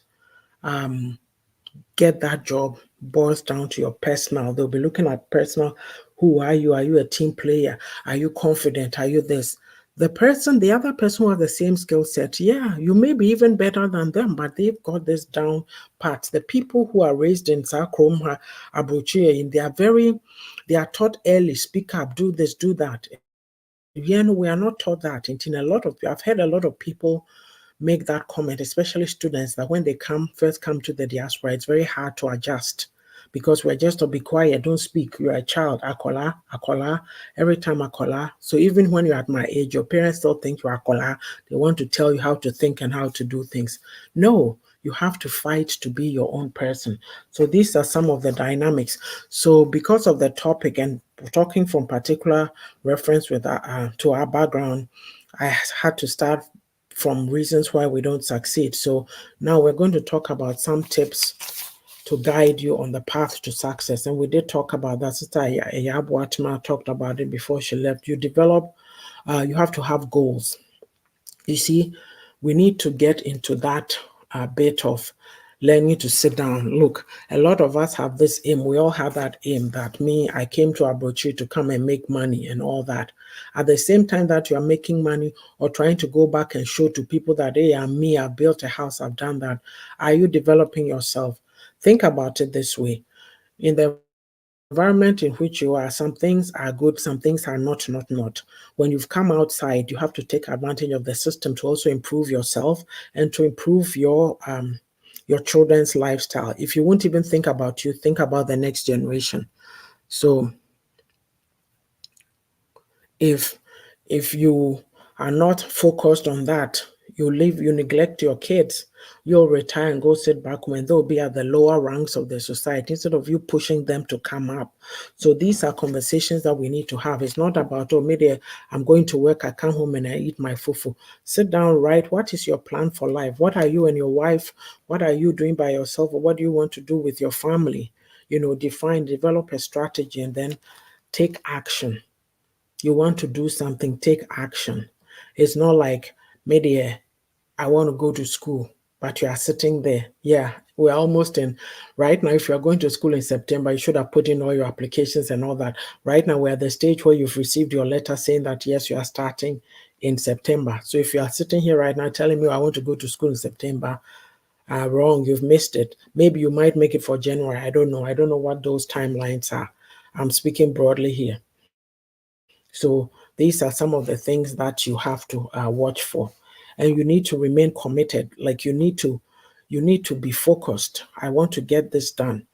B: um, get that job boils down to your personal. They'll be looking at personal. Who are you? Are you a team player? Are you confident? Are you this? The other person who has the same skill set, yeah, you may be even better than them, but they've got this down pat. The people who are raised in Sakrom, Abuchi, they are taught early, speak up, do this, do that. Yeah, no, we are not taught that. And in I've heard a lot of people make that comment, especially students, that when they first come to the diaspora, it's very hard to adjust because we're just to be quiet, don't speak. You're a child, akola, akola, every time akola. So even when you're at my age, your parents still think you're akola. They want to tell you how to think and how to do things. No, you have to fight to be your own person. So these are some of the dynamics. So because of the topic and talking from particular reference with to our background, I had to start from reasons why we don't succeed. So now we're going to talk about some tips to guide you on the path to success. And we did talk about that. Sister Yabuatma talked about it before she left. You have to have goals. You see, we need to get into that bit of learning to sit down. Look, a lot of us have this aim. We all have that aim that I came to Abuchi to come and make money and all that. At the same time that you are making money or trying to go back and show to people that, hey, I'm me, I've built a house, I've done that. Are you developing yourself? Think about it this way. In the environment in which you are, some things are good, some things are not. When you've come outside, you have to take advantage of the system to also improve yourself and to improve your children's lifestyle. If you won't even think about you, think about the next generation. So if you are not focused on that, you neglect your kids, you'll retire and go sit back when they'll be at the lower ranks of the society instead of you pushing them to come up. So these are conversations that we need to have. It's not about, oh, maybe I'm going to work, I come home and I eat my fufu. Sit down, write, what is your plan for life? What are you and your wife, what are you doing by yourself, or what do you want to do with your family? Develop a strategy and then take action. You want to do something, take action. It's not like maybe I want to go to school, but you are sitting there. Yeah, we're almost in. Right now, if you are going to school in September, you should have put in all your applications and all that. Right now, we're at the stage where you've received your letter saying that yes, you are starting in September. So if you are sitting here right now telling me I want to go to school in September, wrong, you've missed it. Maybe you might make it for January. I don't know. I don't know what those timelines are. I'm speaking broadly here. So these are some of the things that you have to watch for, and you need to remain committed. Like you need to be focused. I want to get this done.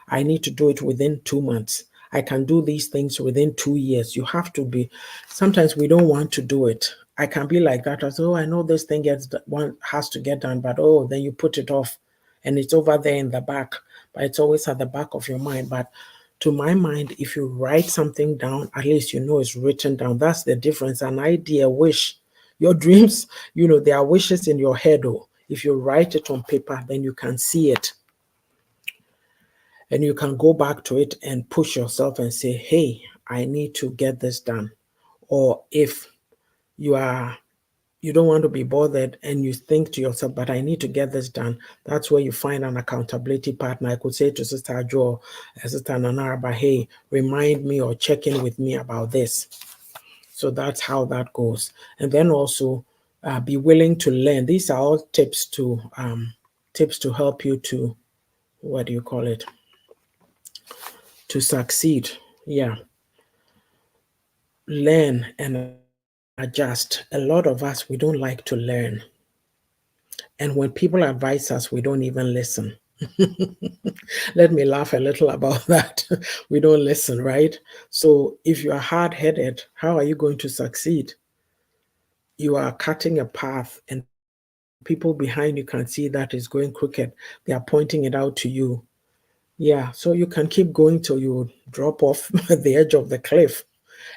B: I need to do it within 2 months. I can do these things within 2 years. You have to be. Sometimes we don't want to do it. I can be like that. I say, oh, I know this thing one has to get done, but oh, then you put it off, and it's over there in the back. But it's always at the back of your mind. But to my mind, if you write something down, at least you know it's written down. That's the difference. An idea, wish, your dreams, there are wishes in your head. Oh, if you write it on paper, then you can see it, and you can go back to it and push yourself and say, hey, I need to get this done. Or if you are you don't want to be bothered and you think to yourself, but I need to get this done, that's where you find an accountability partner. I could say to Sister Jo, Sister Nanaraba, hey, remind me or check in with me about this. So that's how that goes. And then also be willing to learn. These are all tips to help you to, what do you call it, to succeed. Yeah, learn and adjust. A lot of us, we don't like to learn. And when people advise us, we don't even listen. Let me laugh a little about that. We don't listen, right? So if you are hard headed, how are you going to succeed? You are cutting a path, and people behind you can see that is going crooked. They are pointing it out to you. Yeah, so you can keep going till you drop off the edge of the cliff,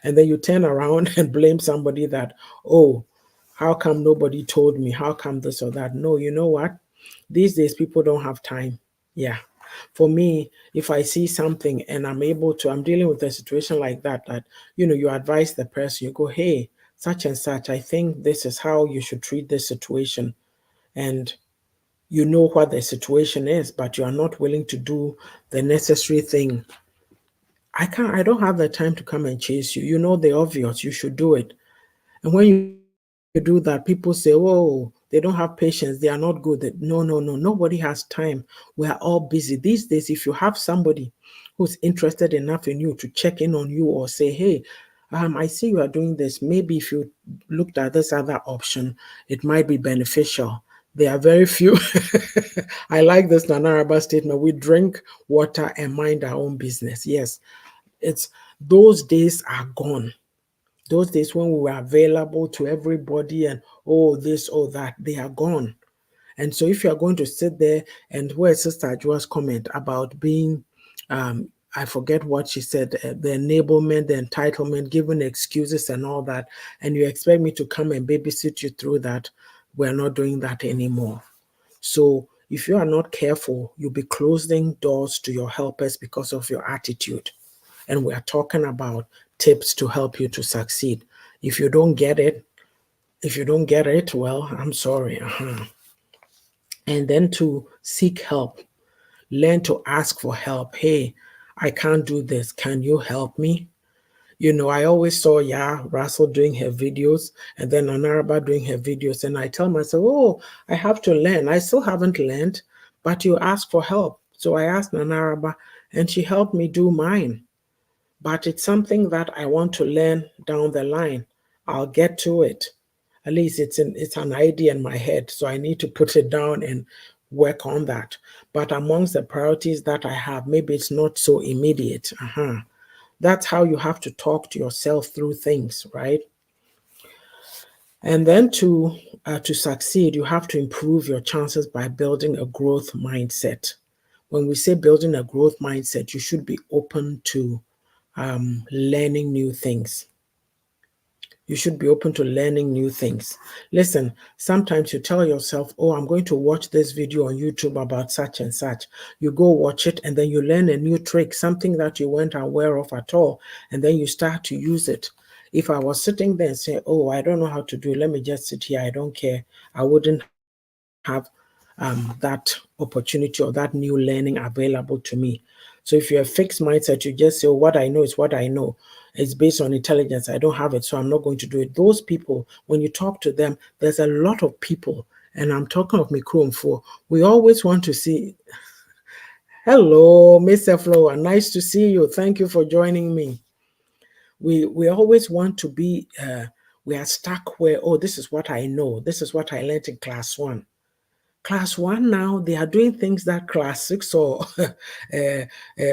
B: and then you turn around and blame somebody that, oh, how come nobody told me? How come this or that? No, you know what? These days people don't have time. Yeah. For me, if I see something and I'm dealing with a situation like that, you advise the person, you go, hey, such and such, I think this is how you should treat this situation. And you know what the situation is, but you are not willing to do the necessary thing. I don't have the time to come and chase you. You know the obvious, you should do it. And when you do that, people say, "Oh, they don't have patience. They are not good." No, no, no. Nobody has time. We are all busy these days. If you have somebody who's interested enough in you to check in on you or say, "Hey, I see you are doing this. Maybe if you looked at this other option, it might be beneficial." There are very few. I like this Nanaraba statement. We drink water and mind our own business. Yes, it's those days are gone. Those days when we were available to everybody and oh this, oh that, they are gone. And so if you are going to sit there, and where Sister Joa's comment about being I forget what she said, the enablement, the entitlement, giving excuses and all that, and you expect me to come and babysit you through that, we're not doing that anymore. So if you are not careful, you'll be closing doors to your helpers because of your attitude. And we are talking about tips to help you to succeed. If you don't get it, well, I'm sorry. And then to seek help, learn to ask for help. Hey, I can't do this. Can you help me? I always saw Russell doing her videos and then Anaraba doing her videos. And I tell myself, oh, I have to learn. I still haven't learned, but you ask for help. So I asked Nanaraba and she helped me do mine. But it's something that I want to learn down the line. I'll get to it. At least it's an idea in my head, so I need to put it down and work on that. But amongst the priorities that I have, maybe it's not so immediate. That's how you have to talk to yourself through things, right? And then to succeed, you have to improve your chances by building a growth mindset. When we say building a growth mindset, you should be open to learning new things. You should be open to learning new things. Listen, sometimes you tell yourself, oh, I'm going to watch this video on YouTube about such and such. You go watch it and then you learn a new trick, something that you weren't aware of at all, and then you start to use it. If I was sitting there and say, oh, I don't know how to do it, let me just sit here, I don't care, I wouldn't have that opportunity or that new learning available to me. So if you're a fixed mindset, you just say, oh, what I know is what I know. It's based on intelligence. I don't have it, so I'm not going to do it. Those people, when you talk to them, there's a lot of people, and I'm talking of Mikro for. We always want to see, hello, Mr. Flower, nice to see you. Thank you for joining me. We always want to be, we are stuck where, oh, this is what I know. This is what I learned in class one. Class one now, they are doing things that class six or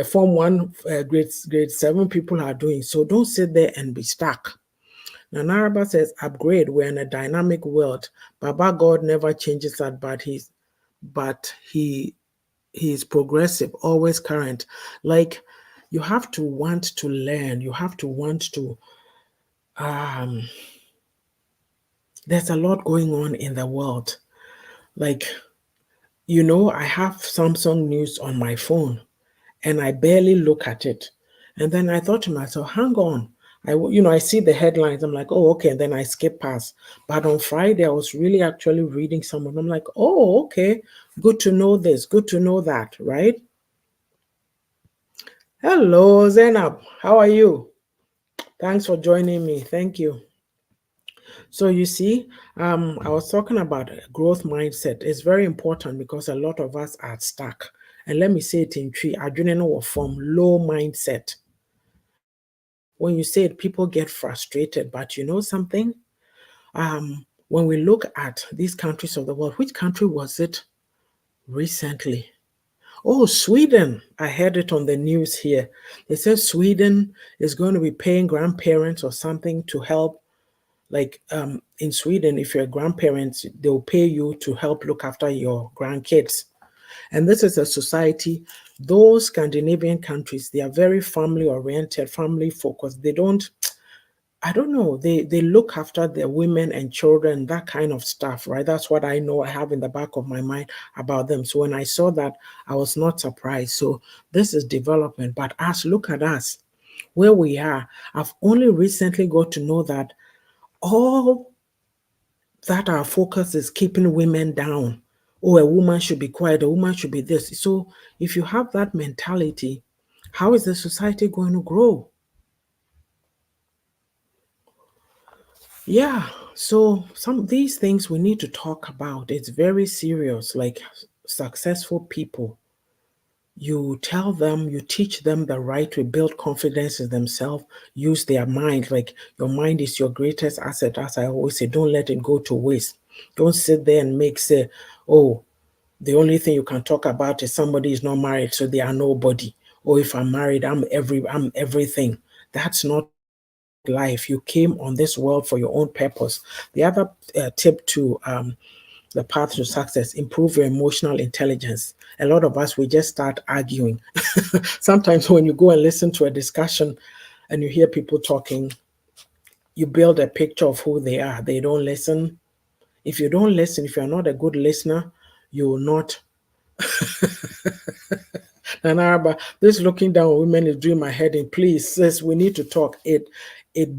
B: form one, grade seven people are doing. So don't sit there and be stuck. Now, Naraba says, upgrade. We're in a dynamic world. Baba God never changes that, but he is progressive, always current. Like you have to want to learn. You have to want to. Um, there's a lot going on in the world. Like I have Samsung News on my phone, and I barely look at it. And then I thought to myself, hang on. I see the headlines. I'm like, oh, okay. And then I skip past. But on Friday, I was really actually reading some of them. I'm like, oh, okay. Good to know this. Good to know that. Right? Hello, Zainab. How are you? Thanks for joining me. Thank you. So you see, I was talking about growth mindset. It's very important because a lot of us are stuck. And let me say it in three. Adrenaline from low mindset. When you say it, people get frustrated. But you know something? When we look at these countries of the world, which country was it recently? Oh, Sweden. I heard it on the news here. They said Sweden is going to be paying grandparents or something to help. Like in Sweden, if you're grandparents, they'll pay you to help look after your grandkids. And this is a society, those Scandinavian countries, they are very family oriented, family focused. They don't, I don't know, they look after their women and children, that kind of stuff, right? That's what I know I have in the back of my mind about them. So when I saw that, I was not surprised. So this is development. But us, look at us, where we are. I've only recently got to know that all that our focus is keeping women down. Oh, a woman should be quiet, a woman should be this. So if you have that mentality, how is the society going to grow? Yeah, so some of these things we need to talk about. It's very serious. Like successful people, you tell them, you teach them the right way, build confidence in themselves, use their mind. Like your mind is your greatest asset. As I always say, don't let it go to waste. Don't sit there and say, oh, the only thing you can talk about is somebody is not married, so they are nobody. Or if I'm married, I'm everything. That's not life. You came on this world for your own purpose. The other tip to the path to success: improve your emotional intelligence. A lot of us, we just start arguing. Sometimes when you go and listen to a discussion and you hear people talking, you build a picture of who they are. They don't listen. If you don't listen, if you're not a good listener, you will not. And Araba, this looking down on women is doing my head in. Please, sis, we need to talk. It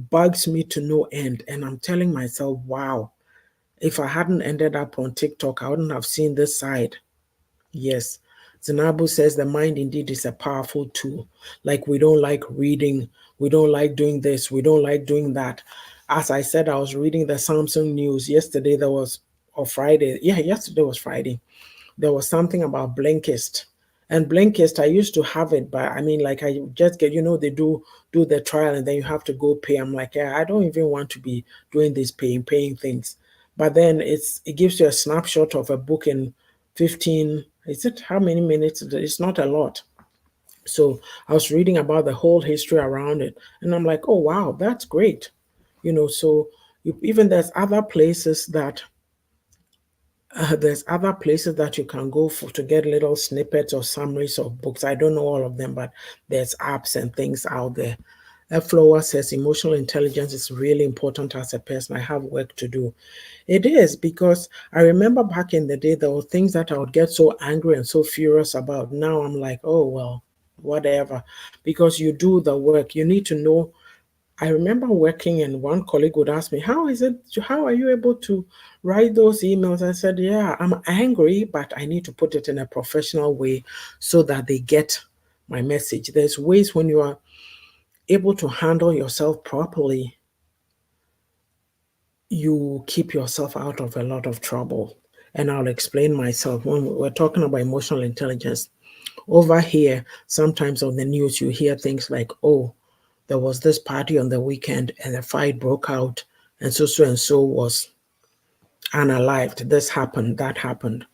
B: bugs me to no end. And I'm telling myself, wow, if I hadn't ended up on TikTok, I wouldn't have seen this side. Yes. Zinabu says the mind indeed is a powerful tool. Like we don't like reading, we don't like doing this, we don't like doing that. As I said, I was reading the Samsung news yesterday. There was, or Friday. Yeah, yesterday was Friday. There was something about Blinkist. And Blinkist, I used to have it, but I mean, like I just get, they do the trial and then you have to go pay. I'm like, yeah, I don't even want to be doing this paying things. But then it gives you a snapshot of a book in 15, is it how many minutes? It's not a lot. So I was reading about the whole history around it, and I'm like, oh wow, that's great. So even there's other places that you can go for to get little snippets or summaries of books. I don't know all of them, but there's apps and things out there. Flower says emotional intelligence is really important as a person. I have work to do. It is because I remember back in the day, there were things that I would get so angry and so furious about. Now I'm like, oh, well, whatever. Because you do the work. You need to know. I remember working and one colleague would ask me, how are you able to write those emails? I said, yeah, I'm angry, but I need to put it in a professional way so that they get my message. There's ways when you are able to handle yourself properly, you keep yourself out of a lot of trouble. And I'll explain myself. When we're talking about emotional intelligence, over here, sometimes on the news, you hear things like, oh, there was this party on the weekend and a fight broke out, and so was unalived. This happened, that happened.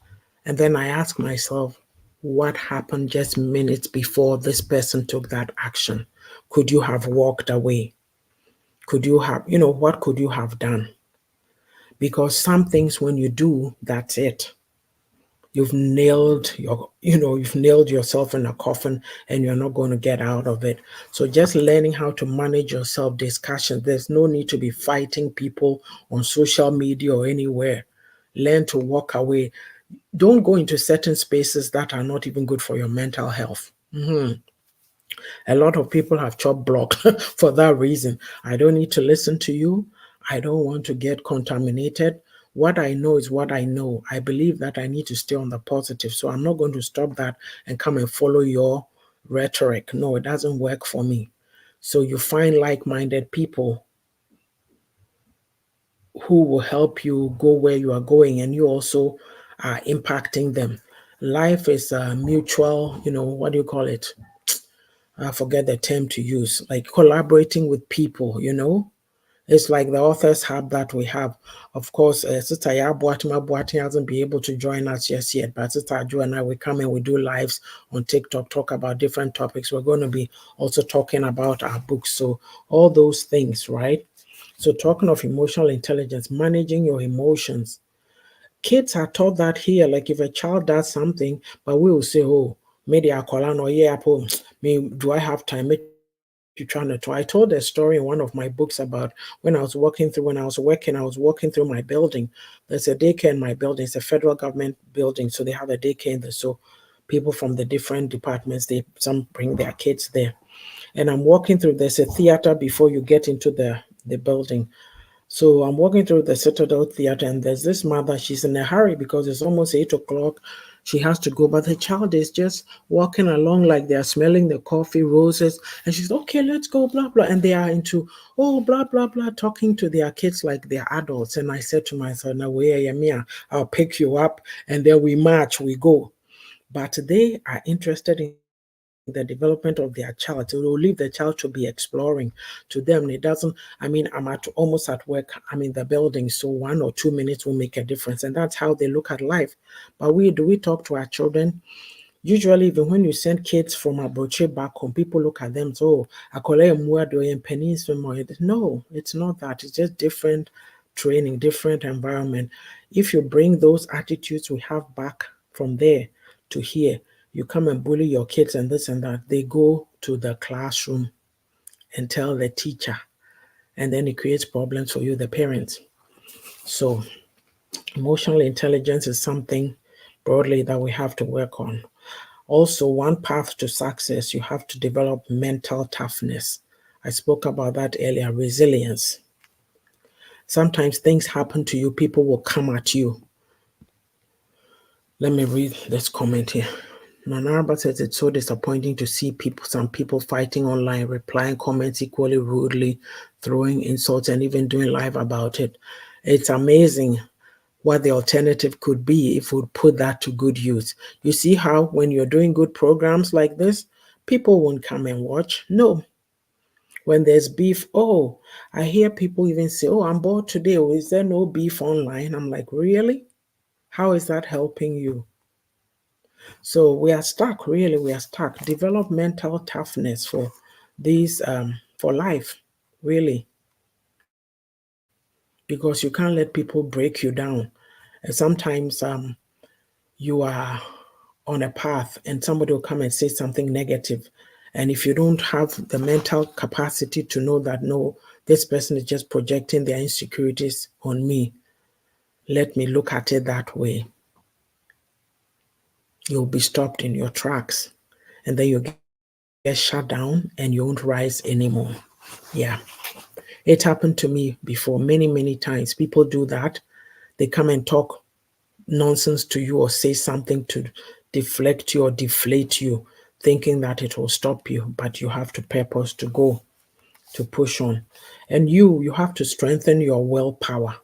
B: And then I ask myself, what happened just minutes before this person took that action? Could you have walked away? Could you have, what could you have done? Because some things when you do, that's it. You've nailed yourself in a coffin and you're not going to get out of it. So just learning how to manage your self discussion. There's no need to be fighting people on social media or anywhere. Learn to walk away. Don't go into certain spaces that are not even good for your mental health. A lot of people have chop blocked for that reason. I don't need to listen to you. I don't want to get contaminated. What I know is what I know. I believe that I need to stay on the positive. So I'm not going to stop that and come and follow your rhetoric. No, it doesn't work for me. So you find like minded people who will help you go where you are going, and you also are impacting them. Life is a mutual, what do you call it? I forget the term to use, like collaborating with people, It's like the authors hub that we have. Of course, Sister Boating hasn't been able to join us just yet, but Sister Jo and I, we come and we do lives on TikTok, talk about different topics. We're going to be also talking about our books. So all those things, right? So talking of emotional intelligence, managing your emotions. Kids are taught that here, like if a child does something, but we will say, oh, maybe I call on or yeah, me, do I have time? Make you trying to. I told a story in one of my books about when I was walking through my building. There's a daycare in my building. It's a federal government building, so they have a daycare in there. So people from the different departments, some bring their kids there. And I'm walking through. There's a theater before you get into the building. So I'm walking through the Citadel Theater, and there's this mother. She's in a hurry because it's almost 8 o'clock. She has to go, but the child is just walking along like they're smelling the coffee roses. And she's okay, let's go, blah blah. And they are into blah blah blah, talking to their kids like they're adults. And I said to myself, "Now where am I? I'll pick you up, and then we march, we go." But they are interested in the development of their child. So they'll leave the child to be exploring. To them, it doesn't. I'm almost at work. I'm in the building, so 1 or 2 minutes will make a difference, and that's how they look at life. But do we talk to our children? Usually, even when you send kids from Abroche back home, people look at them, so Akole Muado and Peninsula. No, it's not that. It's just different training, different environment. If you bring those attitudes we have back from there to here, you come and bully your kids and this and that, they go to the classroom and tell the teacher, and then it creates problems for you, the parents. So, emotional intelligence is something broadly that we have to work on. Also, one path to success, you have to develop mental toughness. I spoke about that earlier, resilience. Sometimes things happen to you, people will come at you. Let me read this comment here. Nanarba says it's so disappointing to see some people fighting online, replying comments equally rudely, throwing insults, and even doing live about it. It's amazing what the alternative could be if we put that to good use. You see how when you're doing good programs like this, people won't come and watch. No. When there's beef, oh, I hear people even say, oh, I'm bored today. Oh, is there no beef online? I'm like, really? How is that helping you? So we are stuck, really, we are stuck. Develop mental toughness for life, really, because you can't let people break you down. And sometimes you are on a path and somebody will come and say something negative. And if you don't have the mental capacity to know that, no, this person is just projecting their insecurities on me, let me look at it that way, you'll be stopped in your tracks. And then you get shut down and you won't rise anymore. Yeah. It happened to me before many, many times. People do that. They come and talk nonsense to you or say something to deflect you or deflate you. thinking that it will stop you, but you have to purpose to go, to push on. And you have to strengthen your willpower.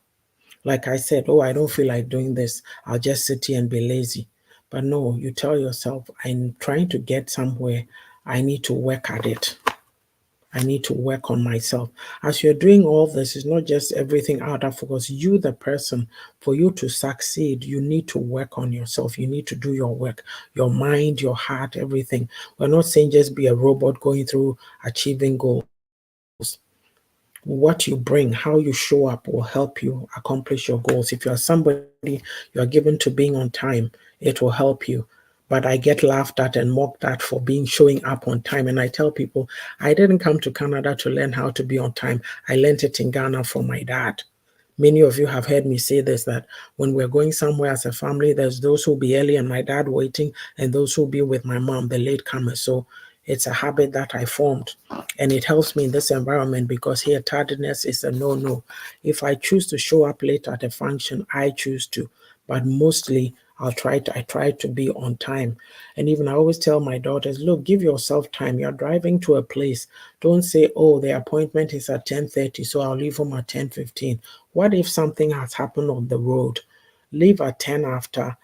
B: Like I said, oh, I don't feel like doing this. I'll just sit here and be lazy. But no, you tell yourself, I'm trying to get somewhere. I need to work at it. I need to work on myself. As you're doing all this, it's not just everything out of focus. You, the person, for you to succeed, you need to work on yourself. You need to do your work, your mind, your heart, everything. We're not saying just be a robot going through achieving goals. What you bring, how you show up will help you accomplish your goals. If you are somebody you are given to being on time, it will help you. But I get laughed at and mocked at for being showing up on time. And I tell people, I didn't come to Canada to learn how to be on time. I learned it in Ghana from my dad. Many of you have heard me say this, that when we're going somewhere as a family, there's those who'll be early and my dad waiting, and those who'll be with my mom, the late comers. So it's a habit that I formed, and it helps me in this environment because here tardiness is a no-no. If I choose to show up late at a function, I choose to, but mostly I try to be on time. And even I always tell my daughters, look, give yourself time. You're driving to a place. Don't say, oh, the appointment is at 10:30, so I'll leave home at 10:15. What if something has happened on the road? Leave at 10 after,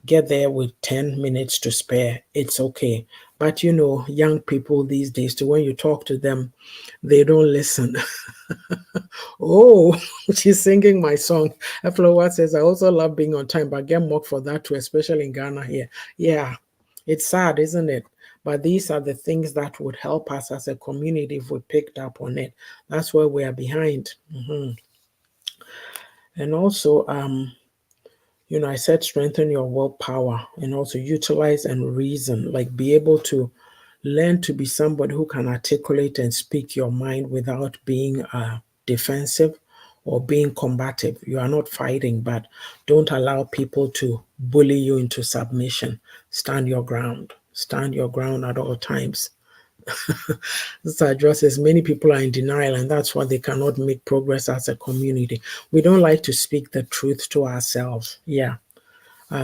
B: get there with 10 minutes to spare. It's okay. But young people these days, to when you talk to them, they don't listen. Oh, she's singing my song. Aflowa says, I also love being on time, but get mocked for that too, especially in Ghana here. Yeah, it's sad, isn't it? But these are the things that would help us as a community if we picked up on it. That's where we are behind. And also, I said strengthen your willpower and also utilize and reason, like be able to learn to be somebody who can articulate and speak your mind without being defensive or being combative. You are not fighting, but don't allow people to bully you into submission. Stand your ground. Stand your ground at all times. This addresses many people are in denial, and that's why they cannot make progress as a community. We don't like to speak the truth to ourselves. Yeah.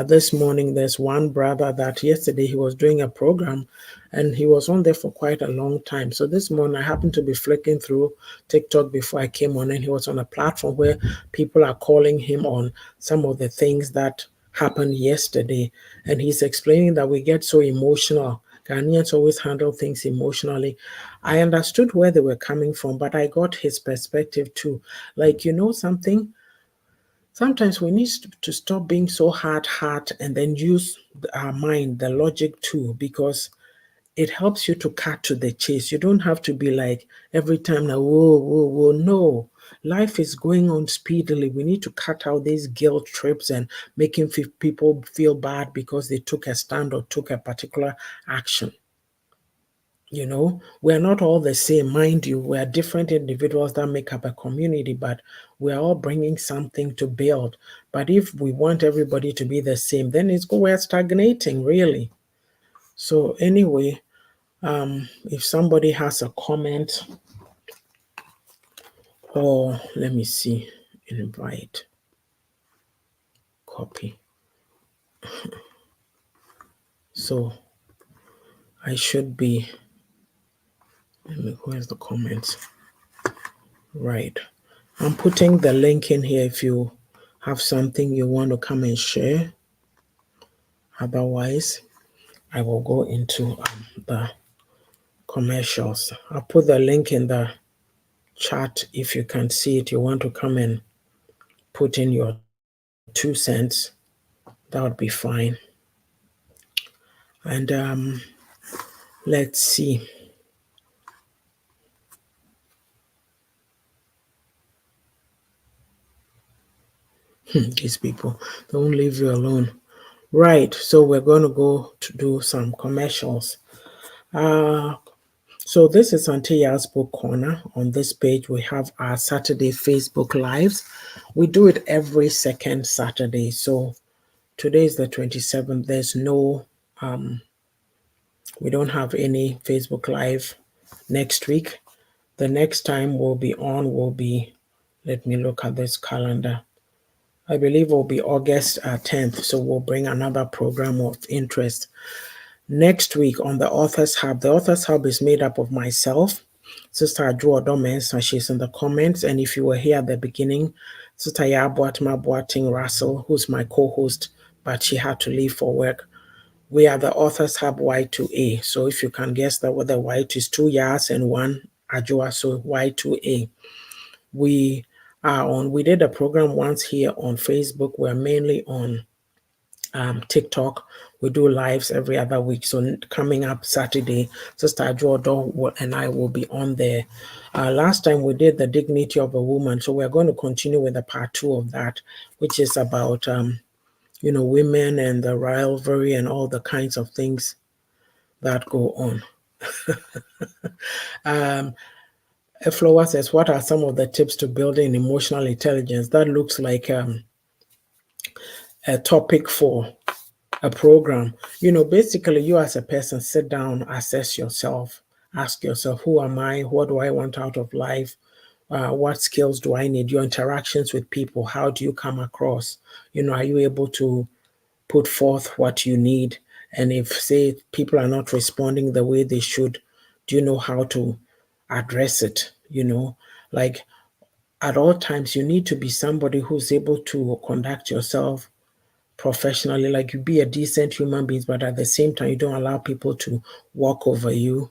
B: This morning, there's one brother that yesterday he was doing a program and he was on there for quite a long time. So this morning, I happened to be flicking through TikTok before I came on, and he was on a platform where people are calling him on some of the things that happened yesterday. And he's explaining that we get so emotional. Ghanaians always handle things emotionally. I understood where they were coming from, but I got his perspective too. Like, something? Sometimes we need to stop being so hard and then use our mind, the logic too, because it helps you to cut to the chase. You don't have to be like every time now, whoa, whoa, whoa. No, life is going on speedily. We need to cut out these guilt trips and making people feel bad because they took a stand or took a particular action. We're not all the same, mind you. We're different individuals that make up a community, but we're all bringing something to build. But if we want everybody to be the same, then we're stagnating, really. So anyway, if somebody has a comment, or let me see, invite, copy. So I should be. Where's the comments? Right. I'm putting the link in here if you have something you want to come and share. Otherwise, I will go into the commercials. I'll put the link in the chat if you can see it. You want to come and put in your 2 cents, that would be fine. And let's see. These people don't leave you alone. Right, so we're going to go to do some commercials. So this is Auntie Yaa'S Book Corner. On this page, we have our Saturday Facebook Lives. We do it every second Saturday. So today is the 27th. There's no, we don't have any Facebook Live next week. The next time we'll be on will be, let me look at this calendar. I believe it will be August 10th. So we'll bring another program of interest. Next week on the Authors Hub is made up of myself, Sister Adwoa Domensa, she's in the comments. And if you were here at the beginning, Sister Yaboatma Boating Russell, who's my co host, but she had to leave for work. We are the Authors Hub Y2A. So if you can guess that what the Y2 is, 2 Yaa'S and 1 Adwoa, so Y2A. We did a program once here on Facebook. We're mainly on TikTok. We do lives every other week. So coming up Saturday, Sister Jordan and I will be on there. Last time we did the dignity of a woman, so we're going to continue with the part 2 of that, which is about women and the rivalry and all the kinds of things that go on. Eflowa says, "What are some of the tips to building emotional intelligence?" That looks like a topic for a program. Basically, you as a person sit down, assess yourself, ask yourself, who am I? What do I want out of life? What skills do I need? Your interactions with people, how do you come across? Are you able to put forth what you need? And if, say, people are not responding the way they should, do you know how to address it? Like at all times, you need to be somebody who's able to conduct yourself professionally, like you be a decent human being, but at the same time, you don't allow people to walk over you.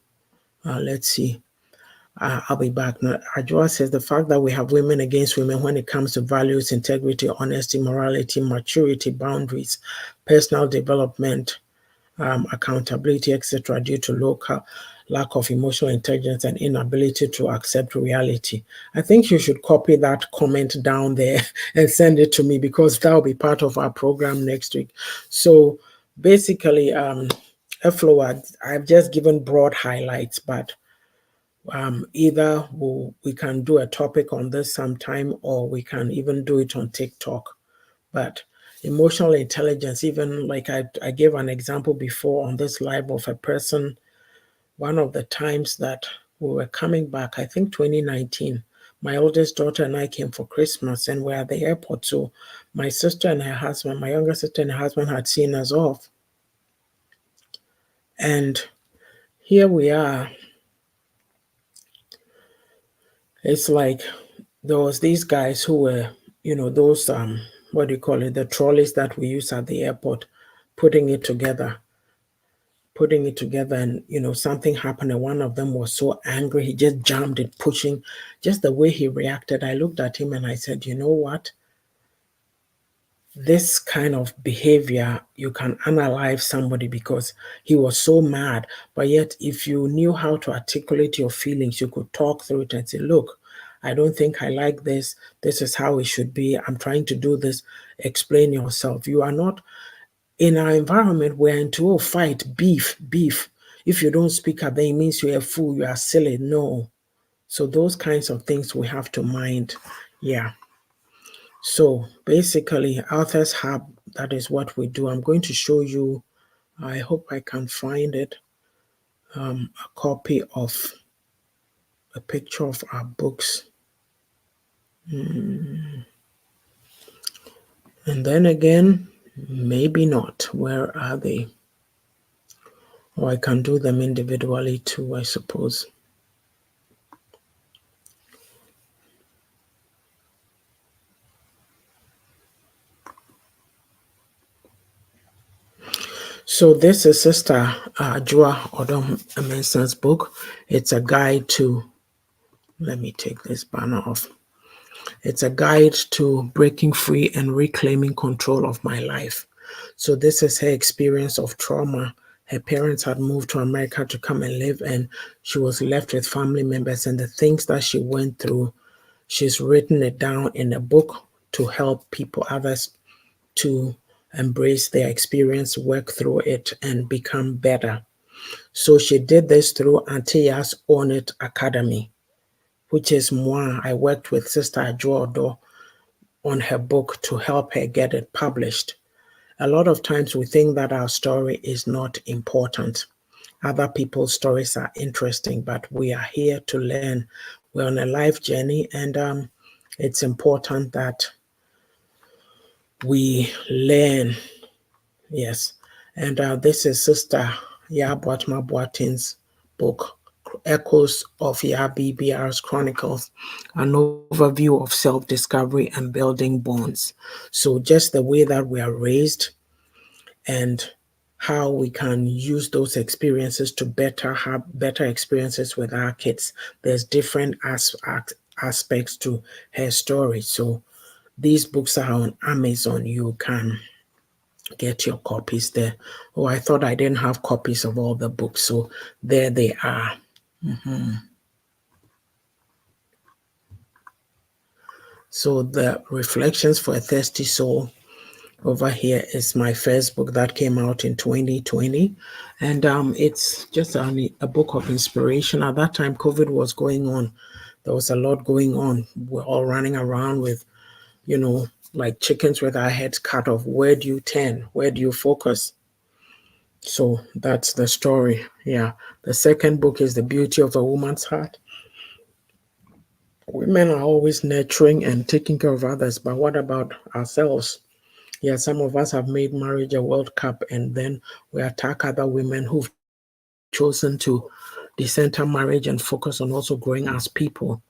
B: Let's see. I'll be back now. Ajua says the fact that we have women against women when it comes to values, integrity, honesty, morality, maturity, boundaries, personal development, accountability, etc., due to local lack of emotional intelligence and inability to accept reality. I think you should copy that comment down there and send it to me because that will be part of our program next week. So basically, Eflo, I've just given broad highlights, but either we can do a topic on this sometime or we can even do it on TikTok. But emotional intelligence, even like I gave an example before on this live of a person, one of the times that we were coming back, I think 2019, my oldest daughter and I came for Christmas and we're at the airport. So my sister and her husband, my younger sister and her husband had seen us off. And here we are. It's like there was these guys who were, those what do you call it, the trolleys that we use at the airport, putting it together and something happened and one of them was so angry he just jammed it, pushing. Just the way he reacted, I looked at him and I said, you know what, this kind of behavior, you can analyze somebody because he was so mad. But yet if you knew how to articulate your feelings, you could talk through it and say, look, I don't think I like this. This is how it should be. I'm trying to do this. Explain yourself. You are not in our environment. We're into fight, beef. If you don't speak up, then it means you're a fool, you are silly. No. So those kinds of things we have to mind. Yeah. So basically, Authors Hub, that is what we do. I'm going to show you, I hope I can find it, a copy of a picture of our books. And then again, maybe not. Where are they? Or I can do them individually too, I suppose. So this is Sister Joa Odom Mensah's book. It's a guide to, let me take this banner off. It's a guide to breaking free and reclaiming control of my life. So this is her experience of trauma. Her parents had moved to America to come and live, and she was left with family members, and the things that she went through, she's written it down in a book to help people, others, to embrace their experience, work through it, and become better. So she did this through Auntie Yaa'S Own It Academy, which is moi. I worked with Sister Adwoa on her book to help her get it published. A lot of times we think that our story is not important. Other people's stories are interesting, but we are here to learn. We're on a life journey, and it's important that we learn. Yes. And this is Sister Yabuatma Boatin's book, Echoes of Ya BBR's Chronicles, an overview of self discovery and building bonds. So, just the way that we are raised and how we can use those experiences to better have better experiences with our kids. There's different aspects to her story. So, these books are on Amazon. You can get your copies there. Oh, I thought I didn't have copies of all the books. So there they are. Mhm. So the Reflections for a Thirsty Soul over here is my first book that came out in 2020. And it's just a book of inspiration. At that time, COVID was going on. There was a lot going on. We're all running around with, you know, like chickens with our heads cut off. Where do you turn? Where do you focus? So that's the story. Yeah. The second book is The Beauty of a Woman's Heart. Women are always nurturing and taking care of others, but what about ourselves? Yeah, some of us have made marriage a World Cup and then we attack other women who've chosen to decenter marriage and focus on also growing as people.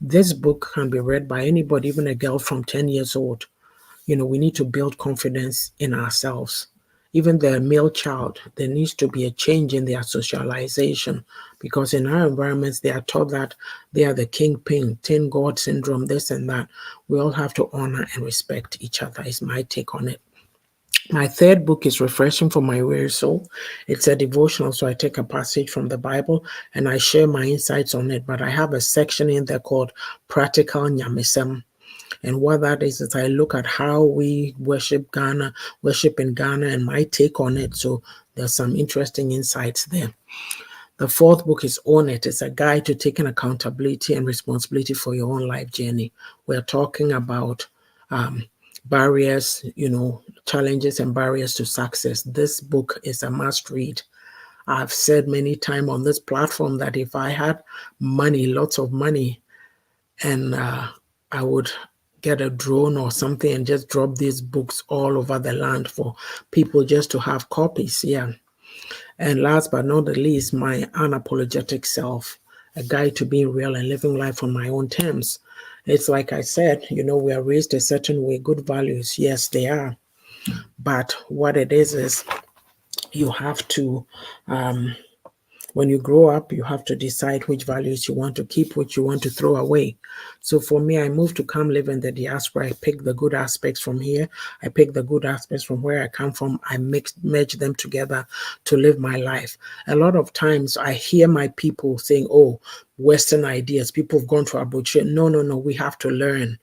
B: This book can be read by anybody, even a girl from 10 years old. We need to build confidence in ourselves. Even the male child, there needs to be a change in their socialization because in our environments, they are taught that they are the kingpin, tin god syndrome, this and that. We all have to honor and respect each other, is my take on it. My third book is Refreshing for My Weary Soul. It's a devotional, so I take a passage from the Bible and I share my insights on it. But I have a section in there called Practical Nyamisem. And what that is I look at how we worship in Ghana, and my take on it. So there's some interesting insights there. The fourth book is Own It. It's a guide to taking accountability and responsibility for your own life journey. We're talking about um, barriers, challenges and barriers to success. This book is a must read. I've said many times on this platform that if I had money, lots of money, and I would get a drone or something and just drop these books all over the land for people just to have copies. Yeah. And last but not the least, my unapologetic self, a guide to being real and living life on my own terms. It's like I said, we are raised a certain way, good values. Yes, they are. But what it is you have to when you grow up, you have to decide which values you want to keep, which you want to throw away. So for me, I moved to come live in the diaspora. I pick the good aspects from here. I pick the good aspects from where I come from. I merge them together to live my life. A lot of times I hear my people saying, oh, Western ideas, people have gone to Abuja. No, no, no, we have to learn.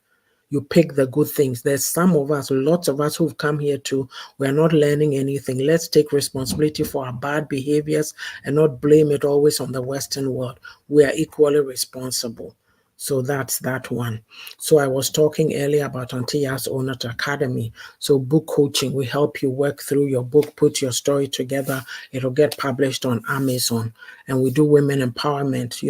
B: You pick the good things. There's some of us, lots of us who've come here too. We're not learning anything. Let's take responsibility for our bad behaviors and not blame it always on the Western world. We are equally responsible. So that's that one. So I was talking earlier about Auntie Yaa'S Owner Academy. So book coaching, we help you work through your book, put your story together. It'll get published on Amazon. And we do women empowerment.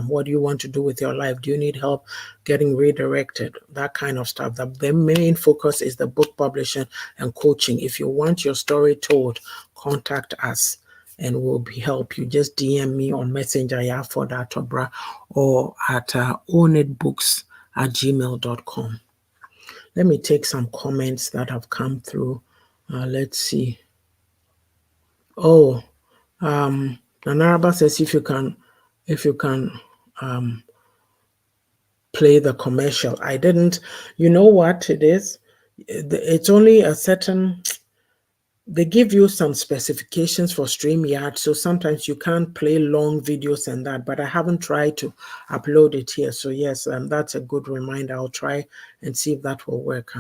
B: What do you want to do with your life? Do you need help getting redirected? That kind of stuff. The main focus is the book publishing and coaching. If you want your story told, contact us and we'll help you. Just DM me on Messenger, Yaafod@Obra, or at ownitbooks@gmail.com. Let me take some comments that have come through. Let's see. Oh, Nanaraba says if you can um, play the commercial. I didn't. You know what it is? It's only a certain they give you some specifications for StreamYard, so sometimes you can't play long videos and that, but I haven't tried to upload it here. So yes, that's a good reminder. I'll try and see if that will work.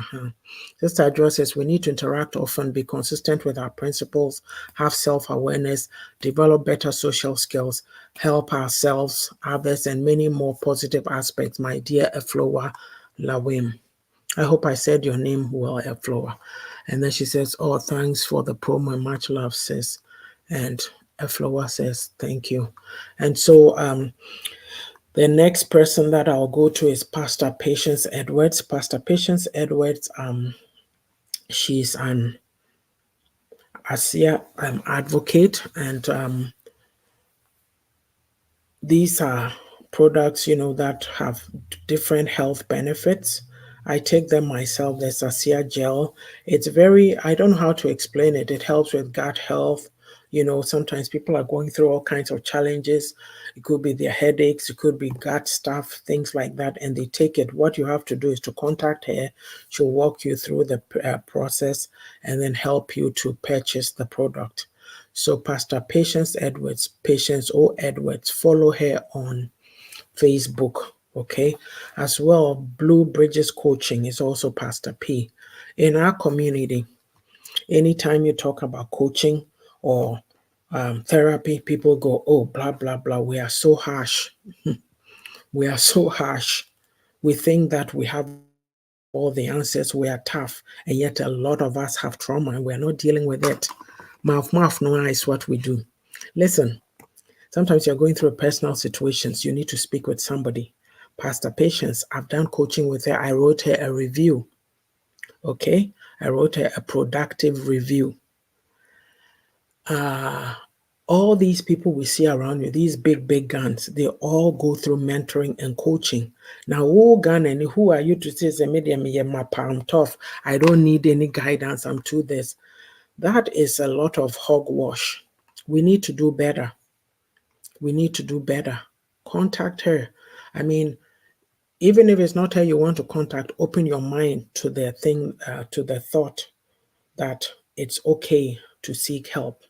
B: Sister Joy says we need to interact often, be consistent with our principles, have self-awareness, develop better social skills, help ourselves, others, and many more positive aspects. My dear Eflowa Lawim. I hope I said your name well, Eflowa. And then she says, oh, thanks for the promo. Much love, sis. And Eflowa says, thank you. And so the next person that I'll go to is Pastor Patience Edwards. Pastor Patience Edwards, she's ASEA advocate, and these are products, that have different health benefits. I take them myself. There's ASEA gel. It's very, I don't know how to explain it. It helps with gut health. Sometimes people are going through all kinds of challenges. It could be their headaches, it could be gut stuff, things like that, and they take it. What you have to do is to contact her. She'll walk you through the process and then help you to purchase the product. So Pastor Patience Edwards, Patience O Edwards, follow her on Facebook. Okay. As well, Blue Bridges Coaching is also Pastor P. In our community, anytime you talk about coaching or therapy, people go, oh, blah, blah, blah. We are so harsh. We are so harsh. We think that we have all the answers. We are tough. And yet, a lot of us have trauma and we're not dealing with it. Mouth, no eye is what we do. Listen, sometimes you're going through personal situations. You need to speak with somebody. Pastor Patience, I've done coaching with her. I wrote her a review. Okay. I wrote her a productive review. All these people we see around you, these big, big guns, they all go through mentoring and coaching. Now, who gun and who are you to say, medium, my palm tough? I don't need any guidance. I'm to this. That is a lot of hogwash. We need to do better. We need to do better. Contact her. I mean, even if it's not her you want to contact, open your mind to the thing, to the thought that it's okay to seek help.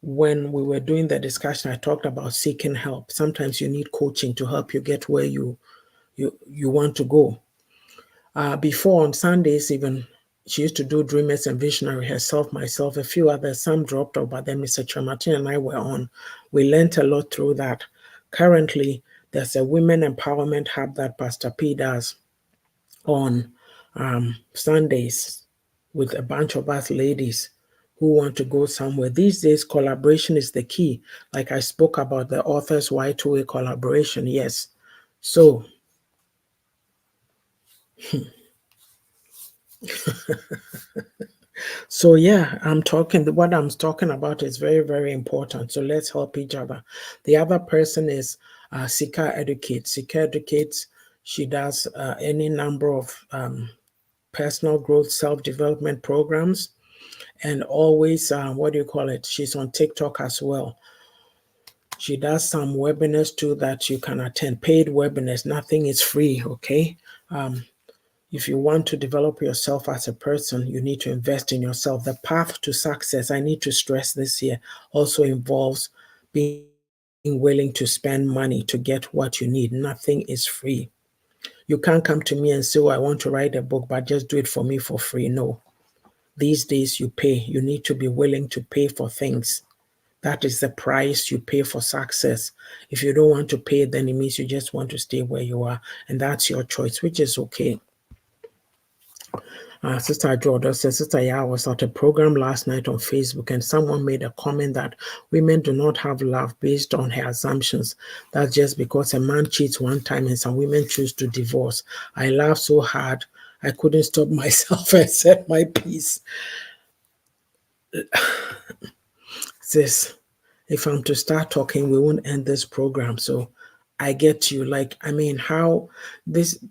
B: When we were doing the discussion, I talked about seeking help. Sometimes you need coaching to help you get where you want to go. Before on Sundays, even she used to do Dreamers and Visionary herself, myself, a few others. Some dropped off, but then Mr. Chamartin and I were on. We learned a lot through that. Currently, there's a women empowerment hub that Pastor P does on Sundays with a bunch of us ladies who want to go somewhere. These days, collaboration is the key. Like I spoke about the authors Y2A collaboration, yes. So yeah, what I'm talking about is very, very important. So let's help each other. The other person is Sika Educates. Sika Educates, she does any number of personal growth, self-development programs, and always, what do you call it? She's on TikTok as well. She does some webinars too that you can attend, paid webinars. Nothing is free, okay? If you want to develop yourself as a person, you need to invest in yourself. The path to success, I need to stress this here, also involves being willing to spend money to get what you need. Nothing is free. You can't come to me and say, oh, I want to write a book, but just do it for me for free. No. These days, you pay. You need to be willing to pay for things. That is the price you pay for success. If you don't want to pay, then it means you just want to stay where you are. And that's your choice, which is okay. Sister Jordan says, Sister Yaa'S was at a program last night on Facebook, and someone made a comment that women do not have love based on her assumptions. That's just because a man cheats one time and some women choose to divorce. I laughed so hard I couldn't stop myself and said my piece. Sis, if I'm to start talking, we won't end this program. So I get you. Like, I mean, how this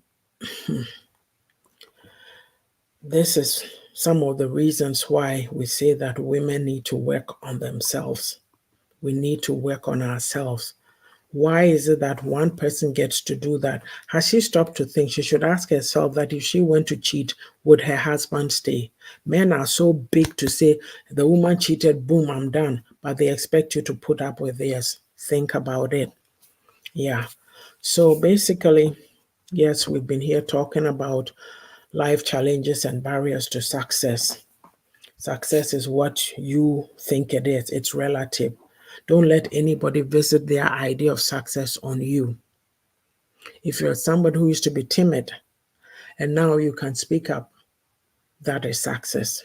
B: this is some of the reasons why we say that women need to work on themselves. We need to work on ourselves. Why is it that one person gets to do that? Has she stopped to think? She should ask herself that if she went to cheat, would her husband stay? Men are so big to say, the woman cheated, boom, I'm done. But they expect you to put up with theirs. Think about it. Yeah. So basically, yes, we've been here talking about life challenges and barriers to success. Success is what you think it is, it's relative. Don't let anybody visit their idea of success on you. If you're somebody who used to be timid and now you can speak up, that is success.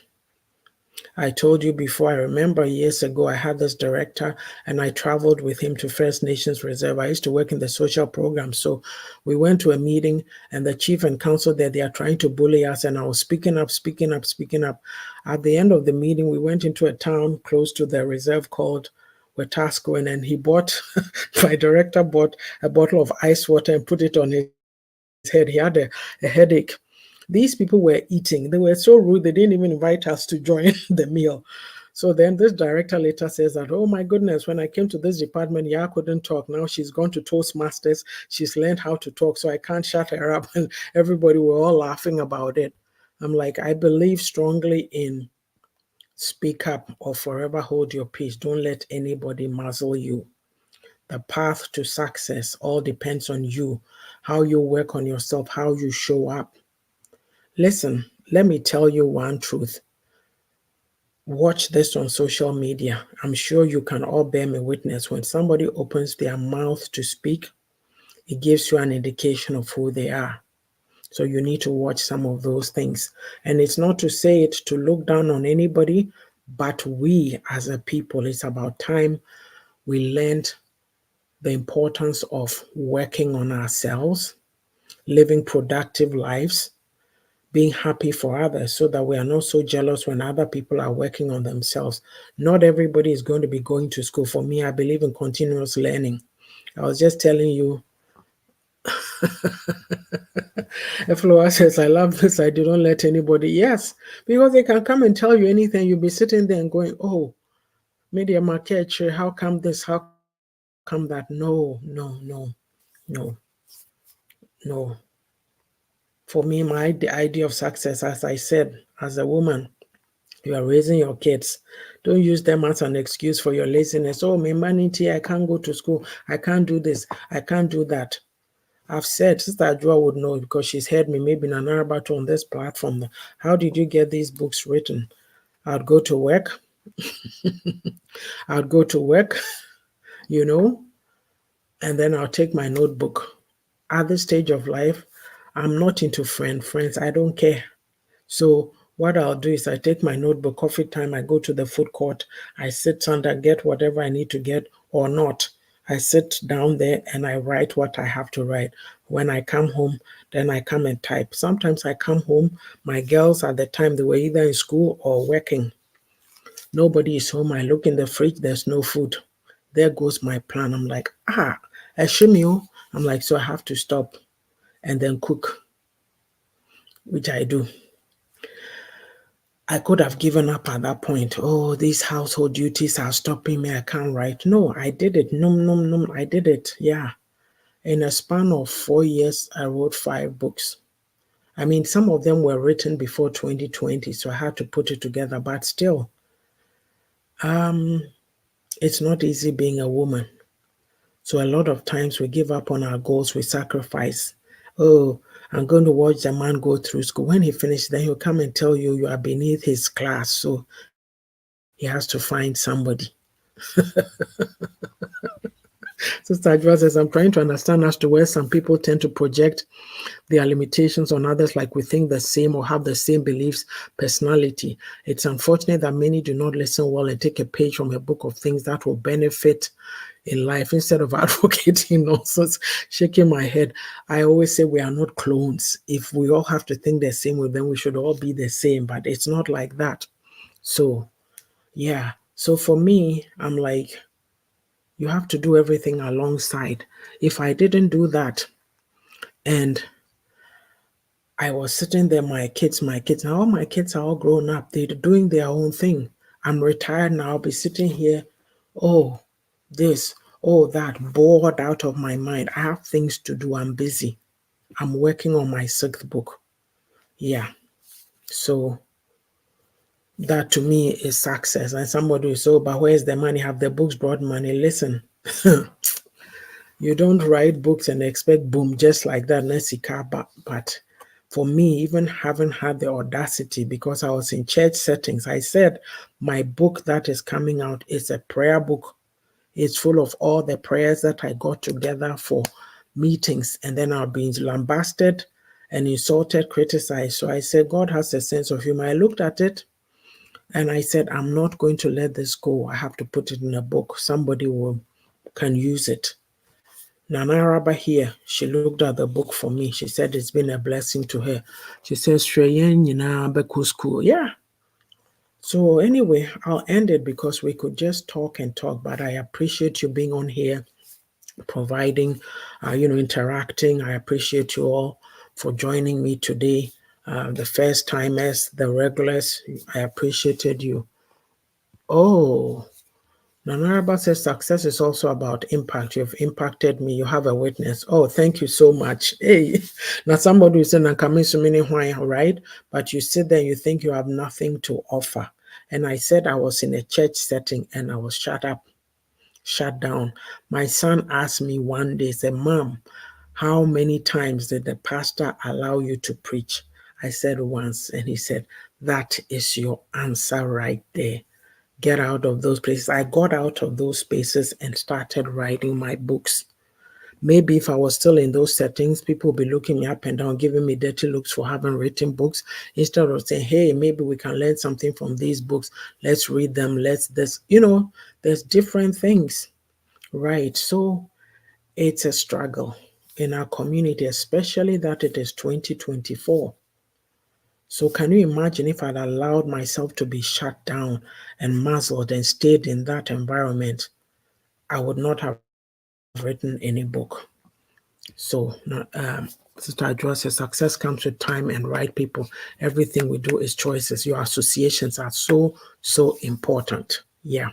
B: I told you before, I remember years ago, I had this director and I traveled with him to First Nations Reserve. I used to work in the social program. So we went to a meeting and the chief and council there, they are trying to bully us. And I was speaking up, speaking up, speaking up. At the end of the meeting, we went into a town close to the reserve called Wetaskiwin, and he bought, my director bought a bottle of ice water and put it on his head. He had a headache. These people were eating. They were so rude, they didn't even invite us to join the meal. So then this director later says that, oh my goodness, when I came to this department, Ya couldn't talk. Now she's gone to Toastmasters. She's learned how to talk, so I can't shut her up. And everybody were all laughing about it. I'm like, I believe strongly in speak up or forever hold your peace. Don't let anybody muzzle you. The path to success all depends on you, how you work on yourself, how you show up. Listen, let me tell you one truth. Watch this on social media. I'm sure you can all bear me witness. When somebody opens their mouth to speak, it gives you an indication of who they are. So you need to watch some of those things. And it's not to say it to look down on anybody, but we as a people, it's about time we learned the importance of working on ourselves, living productive lives, being happy for others so that we are not so jealous when other people are working on themselves. Not everybody is going to be going to school. For me, I believe in continuous learning. I was just telling you, Efloa says, I love this. I don't let anybody. Yes, because they can come and tell you anything. You'll be sitting there and going, oh, media market, how come this? How come that? No, no, no, no, no. For me, my the idea of success, as I said, as a woman, you are raising your kids. Don't use them as an excuse for your laziness. Oh, my manity, I can't go to school. I can't do this. I can't do that. I've said, Sister Ajua would know because she's heard me maybe in an Arabato on this platform. How did you get these books written? I'd go to work. I'd go to work, you know, and then I'll take my notebook. At this stage of life, I'm not into friends. I don't care. So what I'll do is I take my notebook, coffee time, I go to the food court, I sit under, get whatever I need to get or not. I sit down there and I write what I have to write. When I come home, then I come and type. Sometimes I come home, my girls at the time they were either in school or working. Nobody is home. I look in the fridge, there's no food. There goes my plan. I'm like, Eshimio. I'm like, so I have to stop and then cook, which I do. I could have given up at that point. Oh, these household duties are stopping me. I can't write. No, I did it. No, no, no. I did it. Yeah. In a span of 4 years, I wrote 5 books. I mean, some of them were written before 2020, so I had to put it together. But still, um, it's not easy being a woman. So a lot of times we give up on our goals, we sacrifice. Oh, I'm going to watch the man go through school. When he finishes, then he'll come and tell you you are beneath his class. So he has to find somebody. Sister Adwa says, I'm trying to understand as to where some people tend to project their limitations on others, like we think the same or have the same beliefs, personality. It's unfortunate that many do not listen well and take a page from a book of things that will benefit in life instead of advocating nonsense, shaking my head. I always say we are not clones. If we all have to think the same way, then we should all be the same, but it's not like that. So, yeah. So for me, I'm like, you have to do everything alongside. If I didn't do that, and I was sitting there, now all my kids are all grown up. They're doing their own thing. I'm retired now. I'll be sitting here, oh, this, oh, that, bored out of my mind. I have things to do. I'm busy. I'm working on my 6th book. Yeah. So that to me is success. And somebody will say, oh, but where's the money? Have the books brought money? Listen, you don't write books and expect boom just like that. But for me, even having had the audacity, because I was in church settings, I said my book that is coming out is a prayer book. It's full of all the prayers that I got together for meetings, and then I'll be lambasted and insulted, criticized. So I said, God has a sense of humor. I looked at it And I said, I'm not going to let this go. I have to put it in a book. Somebody will can use it. Nana Araba here, she looked at the book for me. She said it's been a blessing to her. She says, Shreyen, school. Yeah. So anyway, I'll end it because we could just talk and talk, but I appreciate you being on here, providing, interacting. I appreciate you all for joining me today. The first timers, the regulars, I appreciated you. Oh, Nanaraba says success is also about impact. You've impacted me. You have a witness. Oh, thank you so much. Hey, now somebody will say, "Nakami sumini hwai," right? But you sit there, you think you have nothing to offer. And I said I was in a church setting and I was shut up, shut down. My son asked me one day, said, Mom, how many times did the pastor allow you to preach? I said once, and he said, that is your answer right there. Get out of those places. I got out of those spaces and started writing my books. Maybe if I was still in those settings, people would be looking me up and down, giving me dirty looks for having written books, instead of saying, hey, maybe we can learn something from these books. Let's read them. Let's this, there's different things, right? So it's a struggle in our community, especially that it is 2024. So can you imagine if I'd allowed myself to be shut down and muzzled and stayed in that environment? I would not have written any book. So, Sister Adjoa says success comes with time and right people. Everything we do is choices. Your associations are so important. Yeah.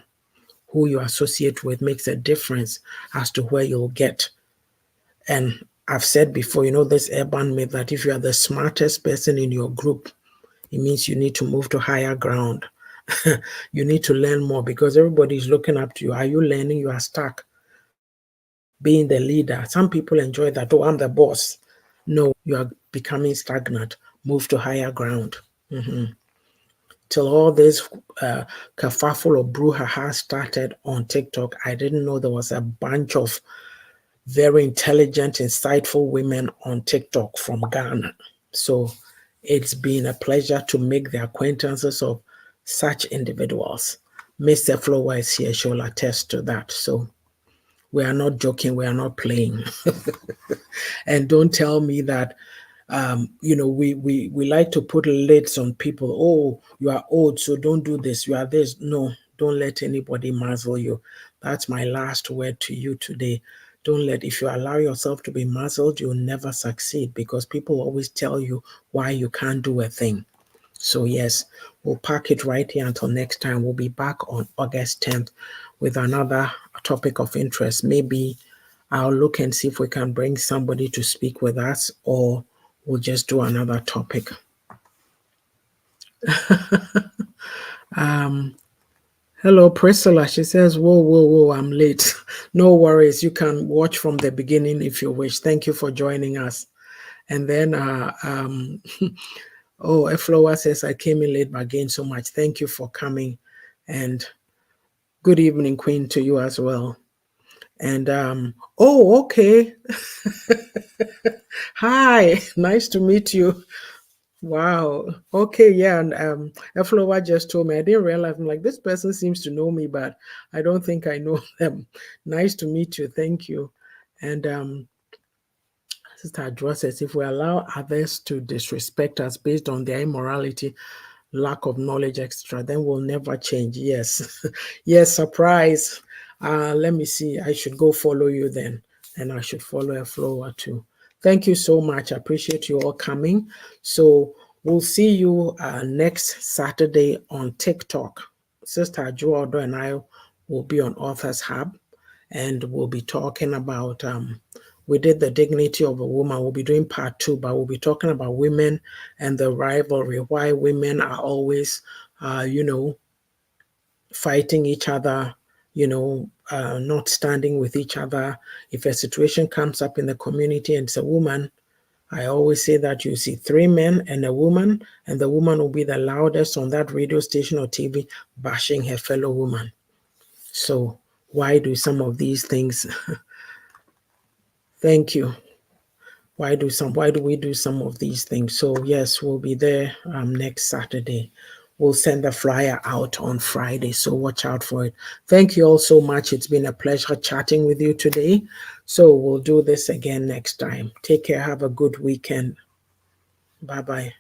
B: Who you associate with makes a difference as to where you'll get. And I've said before, this urban myth that if you are the smartest person in your group, it means you need to move to higher ground. You need to learn more because everybody's looking up to you. Are you learning? You are stuck being the leader. Some people enjoy that. Oh, I'm the boss. No, you are becoming stagnant. Move to higher ground. Mhm. Till all this kerfuffle or brouhaha started on TikTok, I didn't know there was a bunch of very intelligent, insightful women on TikTok from Ghana. So it's been a pleasure to make the acquaintances of such individuals. Mr. Flower is here, she'll attest to that. So we are not joking, we are not playing. And don't tell me that we like to put lids on people. Oh, you are old, so don't do this. You are this. No, don't let anybody muzzle you. That's my last word to you today. Don't let, if you allow yourself to be muzzled, you'll never succeed because people always tell you why you can't do a thing. So, yes, we'll park it right here until next time. We'll be back on August 10th with another topic of interest. Maybe I'll look and see if we can bring somebody to speak with us, or we'll just do another topic. um, Hello, Priscilla. She says, whoa, whoa, whoa, I'm late. No worries. You can watch from the beginning if you wish. Thank you for joining us. And then, oh, Eflowa says, I came in late, but again, so much. Thank you for coming. And good evening, Queen, to you as well. And, oh, okay. Hi, nice to meet you. Wow. Okay, yeah. And Eflowa just told me. I didn't realize. I'm like, this person seems to know me, but I don't think I know them. Nice to meet you. Thank you. And Sister Adjoa says, if we allow others to disrespect us based on their immorality, lack of knowledge, etc., then we'll never change. Yes. Yes, surprise. Let me see. I should go follow you then. And I should follow Eflowa too. Thank you so much. I appreciate you all coming. So we'll see you next Saturday on TikTok. Sister Joado and I will be on Authors Hub, and we'll be talking about, we did the dignity of a woman. We'll be doing part 2, but we'll be talking about women and the rivalry, why women are always, fighting each other, not standing with each other. If a situation comes up in the community and it's a woman, I always say that you see 3 men and a woman, and the woman will be the loudest on that radio station or TV bashing her fellow woman. So why do some of these things? Thank you. Why do we do some of these things? So yes, we'll be there next Saturday. we'll send the flyer out on Friday. So watch out for it. Thank you all so much. It's been a pleasure chatting with you today. So we'll do this again next time. Take care. Have a good weekend. Bye bye.